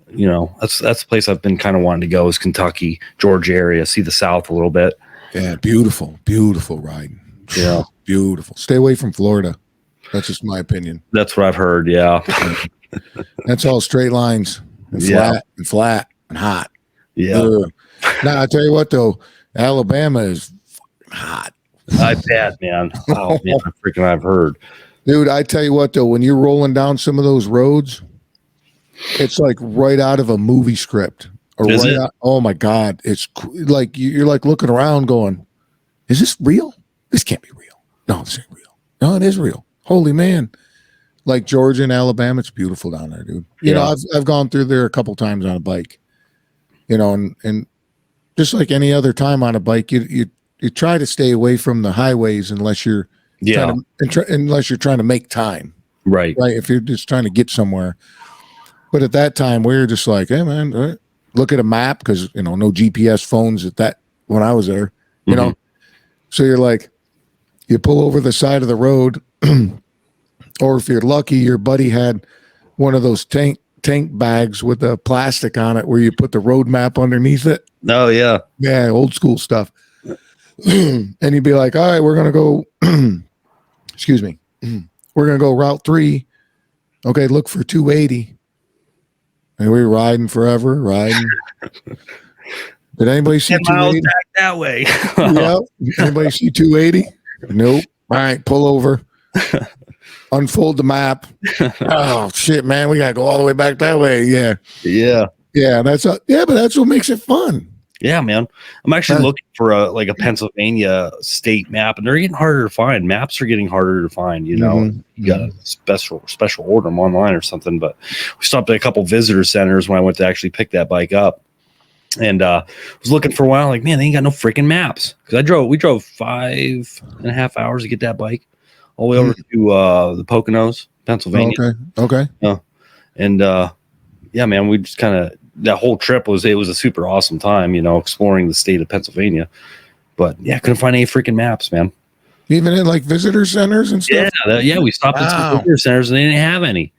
that's the place I've been kind of wanting to go is Kentucky, Georgia area, see the South a little bit. Yeah, beautiful riding. Yeah, beautiful. Stay away from Florida. That's just my opinion. That's what I've heard. Yeah, that's all straight lines and flat and hot. Yeah. Now I tell you what though, Alabama is hot. I bet, man. Oh man, I've heard. Dude, I tell you what though, when you're rolling down some of those roads, it's like right out of a movie script. Or is it? Oh my God. It's like you're like looking around going, is this real? This can't be real. No, this ain't real. No, it is real. Holy man. Like Georgia and Alabama, it's beautiful down there, dude. You know, I've gone through there a couple times on a bike. And just like any other time on a bike, you try to stay away from the highways unless you're unless you're trying to make time. Right. If you're just trying to get somewhere. But at that time, we were just like, hey man, look at a map because no GPS phones when I was there. You know, so you're like, you pull over the side of the road, or if you're lucky, your buddy had one of those tank bags with the plastic on it where you put the road map underneath it. Oh yeah. Yeah. Old school stuff. And you'd be like, all right, we're going to go, excuse me. We're going to go Route 3. Okay. Look for 280. And we were riding forever, riding. Did anybody see 280? Back that way. Yep. Anybody see 280? Nope. All right. Pull over. Unfold the map. Oh shit, man, we gotta go all the way back that way. Yeah. But that's what makes it fun. Yeah, man. I'm actually looking for a Pennsylvania state map, and they're getting harder to find. Maps are getting harder to find. You got to special order them online or something. But we stopped at a couple visitor centers when I went to actually pick that bike up, and was looking for a while. Like, man, they ain't got no freaking maps because we drove 5.5 hours to get that bike all the way over to the Poconos, Pennsylvania. Okay. And yeah, man, we just kind of that whole trip was a super awesome time, exploring the state of Pennsylvania. But yeah, couldn't find any freaking maps, man. Even in like visitor centers and stuff. Yeah, we stopped at some visitor centers and they didn't have any.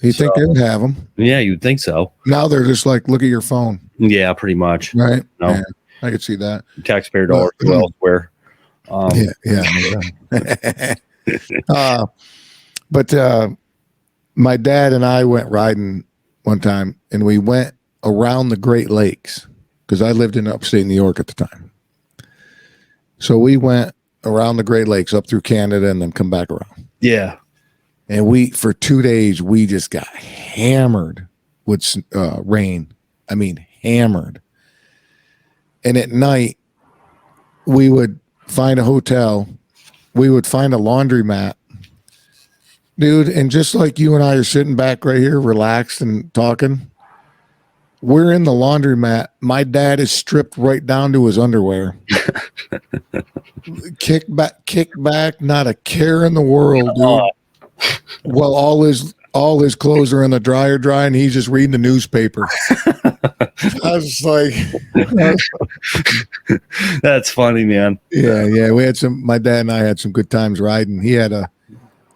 You think they would have them? Yeah, you'd think so. Now they're just like, look at your phone. Yeah, pretty much. Right. No, yeah, I could see that. Taxpayer dollars go elsewhere. But my dad and I went riding one time, and we went around the Great Lakes because I lived in upstate New York at the time. So we went around the Great Lakes up through Canada and then come back around. Yeah. And for 2 days, we just got hammered with rain. I mean, hammered. And at night, we would find a hotel. We would find a laundromat. Dude, and just like you and I are sitting back right here, relaxed and talking, we're in the laundromat. My dad is stripped right down to his underwear. Kick back, not a care in the world, dude. Well, all his clothes are in the dryer drying. He's just reading the newspaper. I was like, that's funny, man. Yeah. My dad and I had some good times riding. He had a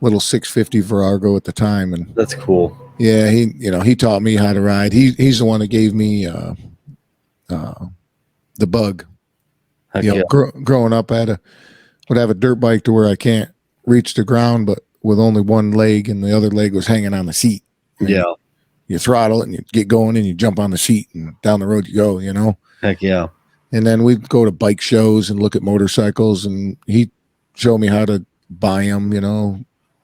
little 650 Virago at the time, and that's cool. Yeah, he taught me how to ride. He's the one that gave me the bug. Growing up, I would have a dirt bike to where I can't reach the ground, but with only one leg, and the other leg was hanging on the seat. Yeah. You throttle it and you get going and you jump on the seat and down the road you go, Heck yeah. And then we'd go to bike shows and look at motorcycles, and he'd show me how to buy them,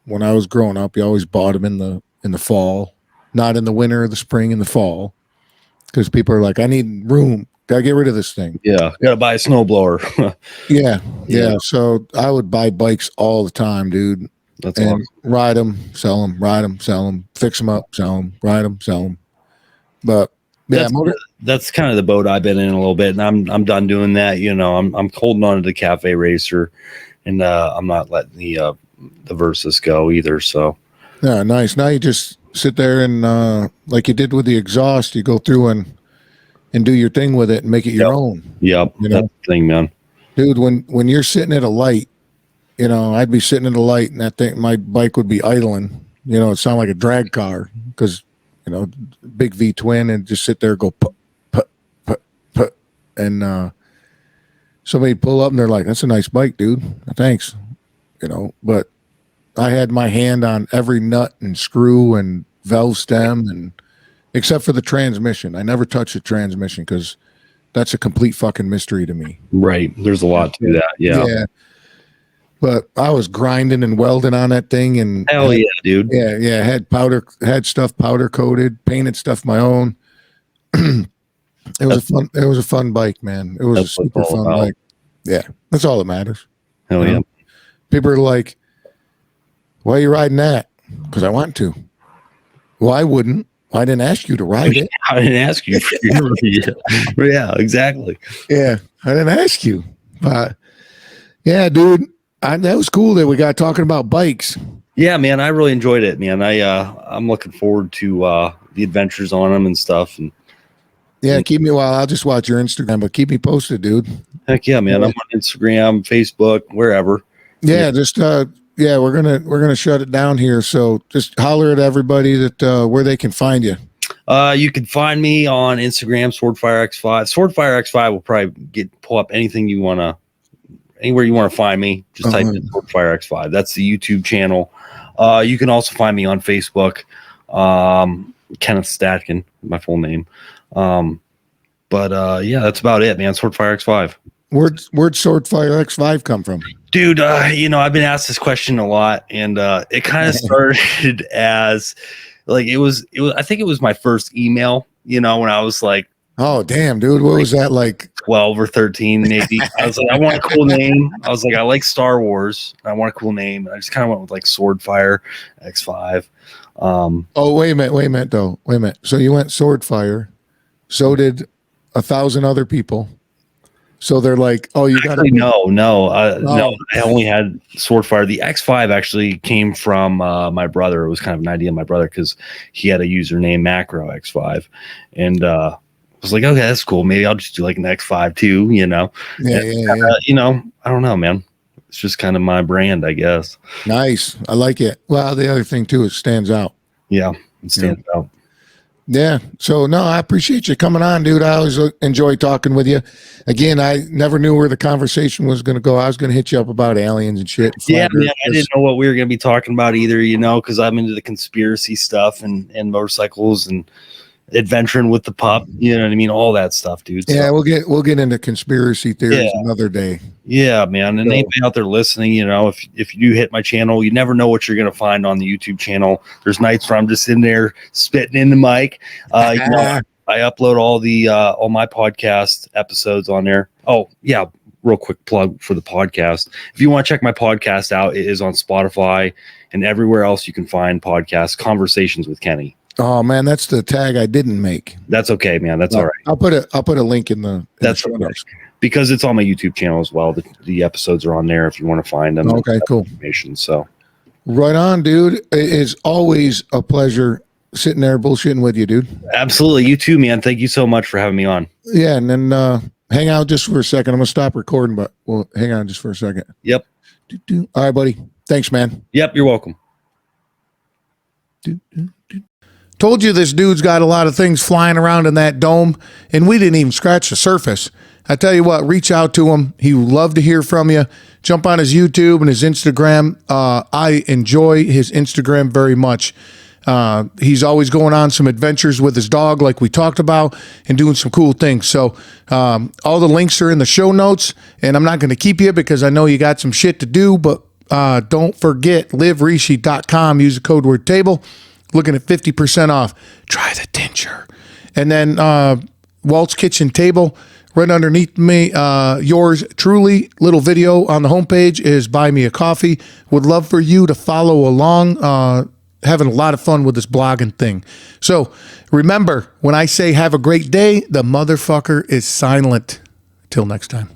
When I was growing up, you always bought them in the fall, not in the winter or the spring, in the fall. Because people are like, I need room. Gotta get rid of this thing. Yeah. Gotta buy a snowblower. Yeah. So I would buy bikes all the time, dude. That's awesome. Ride them, sell them, ride them, sell them, fix them up, sell them, ride them, sell them. But yeah, that's kind of the boat I've been in a little bit, and I'm done doing that. I'm holding on to the Cafe Racer, and I'm not letting the Versus go either. So yeah, nice. Now you just sit there and like you did with the exhaust, you go through and and do your thing with it and make it your own. Yep. You know? That's the thing, man. Dude, when you're sitting at a light, you know, I'd be sitting at a light and that thing, my bike would be idling. You know, it sounded like a drag car because, you know, big V twin and just sit there and go, puh, puh, puh, puh. And somebody pull up and they're like, that's a nice bike, dude. Thanks. You know, but I had my hand on every nut and screw and valve stem and except for the transmission. I never touched the transmission because that's a complete fucking mystery to me. Right. There's a lot to that. Yeah. But I was grinding and welding on that thing and Hell yeah, dude. Yeah. Had stuff powder coated, painted stuff my own. It was a fun bike, man. It was a super fun bike. Yeah. That's all that matters. Hell yeah. People are like, why are you riding that? Because I want to. Well, I wouldn't. I didn't ask you to ride it. I didn't ask you. Yeah, exactly. Yeah, I didn't ask you. But yeah, dude, that was cool that we got talking about bikes. Yeah, man, I really enjoyed it, man. I'm looking forward to the adventures on them and stuff. And yeah, keep me I'll just watch your Instagram, but keep me posted, dude. Heck yeah, man. I'm on Instagram, Facebook, wherever. Yeah, just we're gonna shut it down here. So just holler at everybody that where they can find you. You can find me on Instagram, SwordfireX5. SwordfireX5 will probably pull up anything you want to, anywhere you want to find me. Just type in SwordfireX5. That's the YouTube channel. You can also find me on Facebook, Kenneth Statkin, my full name. But yeah, that's about it, man. SwordfireX5. Where'd Swordfire X5 come from? Dude, you know, I've been asked this question a lot, and it kind of started as like it was I think it was my first email, you know, when I was like, oh damn, dude, what was that, like 12 or 13 maybe? I was like, I want a cool name. I was like, I like Star Wars. I want a cool name. And I just kind of went with like Swordfire X5. Oh, wait a minute though. Wait a minute. So you went Swordfire. So did 1,000 other people. So they're like, oh, you got to no. I only had Swordfire. The X5 actually came from my brother. It was kind of an idea of my brother because he had a username Macro X5, and I was like, okay, that's cool. Maybe I'll just do like an X5 too, you know. Yeah. You know, I don't know, man. It's just kind of my brand, I guess. Nice. I like it. Well, the other thing too, it stands out. Yeah, it stands out. Yeah. So no, I appreciate you coming on, dude. I always enjoy talking with you. Again, I never knew where the conversation was going to go. I was going to hit you up about aliens and shit. Yeah, man, I didn't know what we were going to be talking about either, you know, because I'm into the conspiracy stuff and motorcycles and adventuring with the pup. You know what I mean? All that stuff, dude. Yeah, so, we'll get into conspiracy theories another day. Yeah, man. And anybody out there listening, you know, if you do hit my channel, you never know what you're going to find on the YouTube channel. There's nights where I'm just in there spitting in the mic. You know, I upload all my podcast episodes on there. Oh, yeah. Real quick plug for the podcast. If you want to check my podcast out, it is on Spotify and everywhere else you can find podcasts, Conversations with Kenny. Oh man, that's the tag I didn't make. That's okay, man. That's all right. I'll put a link in the show notes because it's on my YouTube channel as well. The episodes are on there if you want to find them. Okay, cool. Information. So right on, dude. It is always a pleasure sitting there bullshitting with you, dude. Absolutely, you too, man. Thank you so much for having me on. Yeah, and then hang out just for a second. I'm gonna stop recording, but we'll hang on just for a second. Yep. All right, buddy. Thanks, man. Yep, you're welcome. Told you this dude's got a lot of things flying around in that dome, and we didn't even scratch the surface. I tell you what, reach out to him. He would love to hear from you. Jump on his YouTube and his Instagram. I enjoy his Instagram very much. He's always going on some adventures with his dog like we talked about and doing some cool things. So all the links are in the show notes, and I'm not going to keep you because I know you got some shit to do, but don't forget, liverishi.com. Use the code word table. Looking at 50% off. Try the tincture. And then Walt's Kitchen Table, right underneath me, yours truly, little video on the homepage is Buy Me a Coffee. Would love for you to follow along. Having a lot of fun with this blogging thing. So remember, when I say have a great day, the motherfucker is silent. Till next time.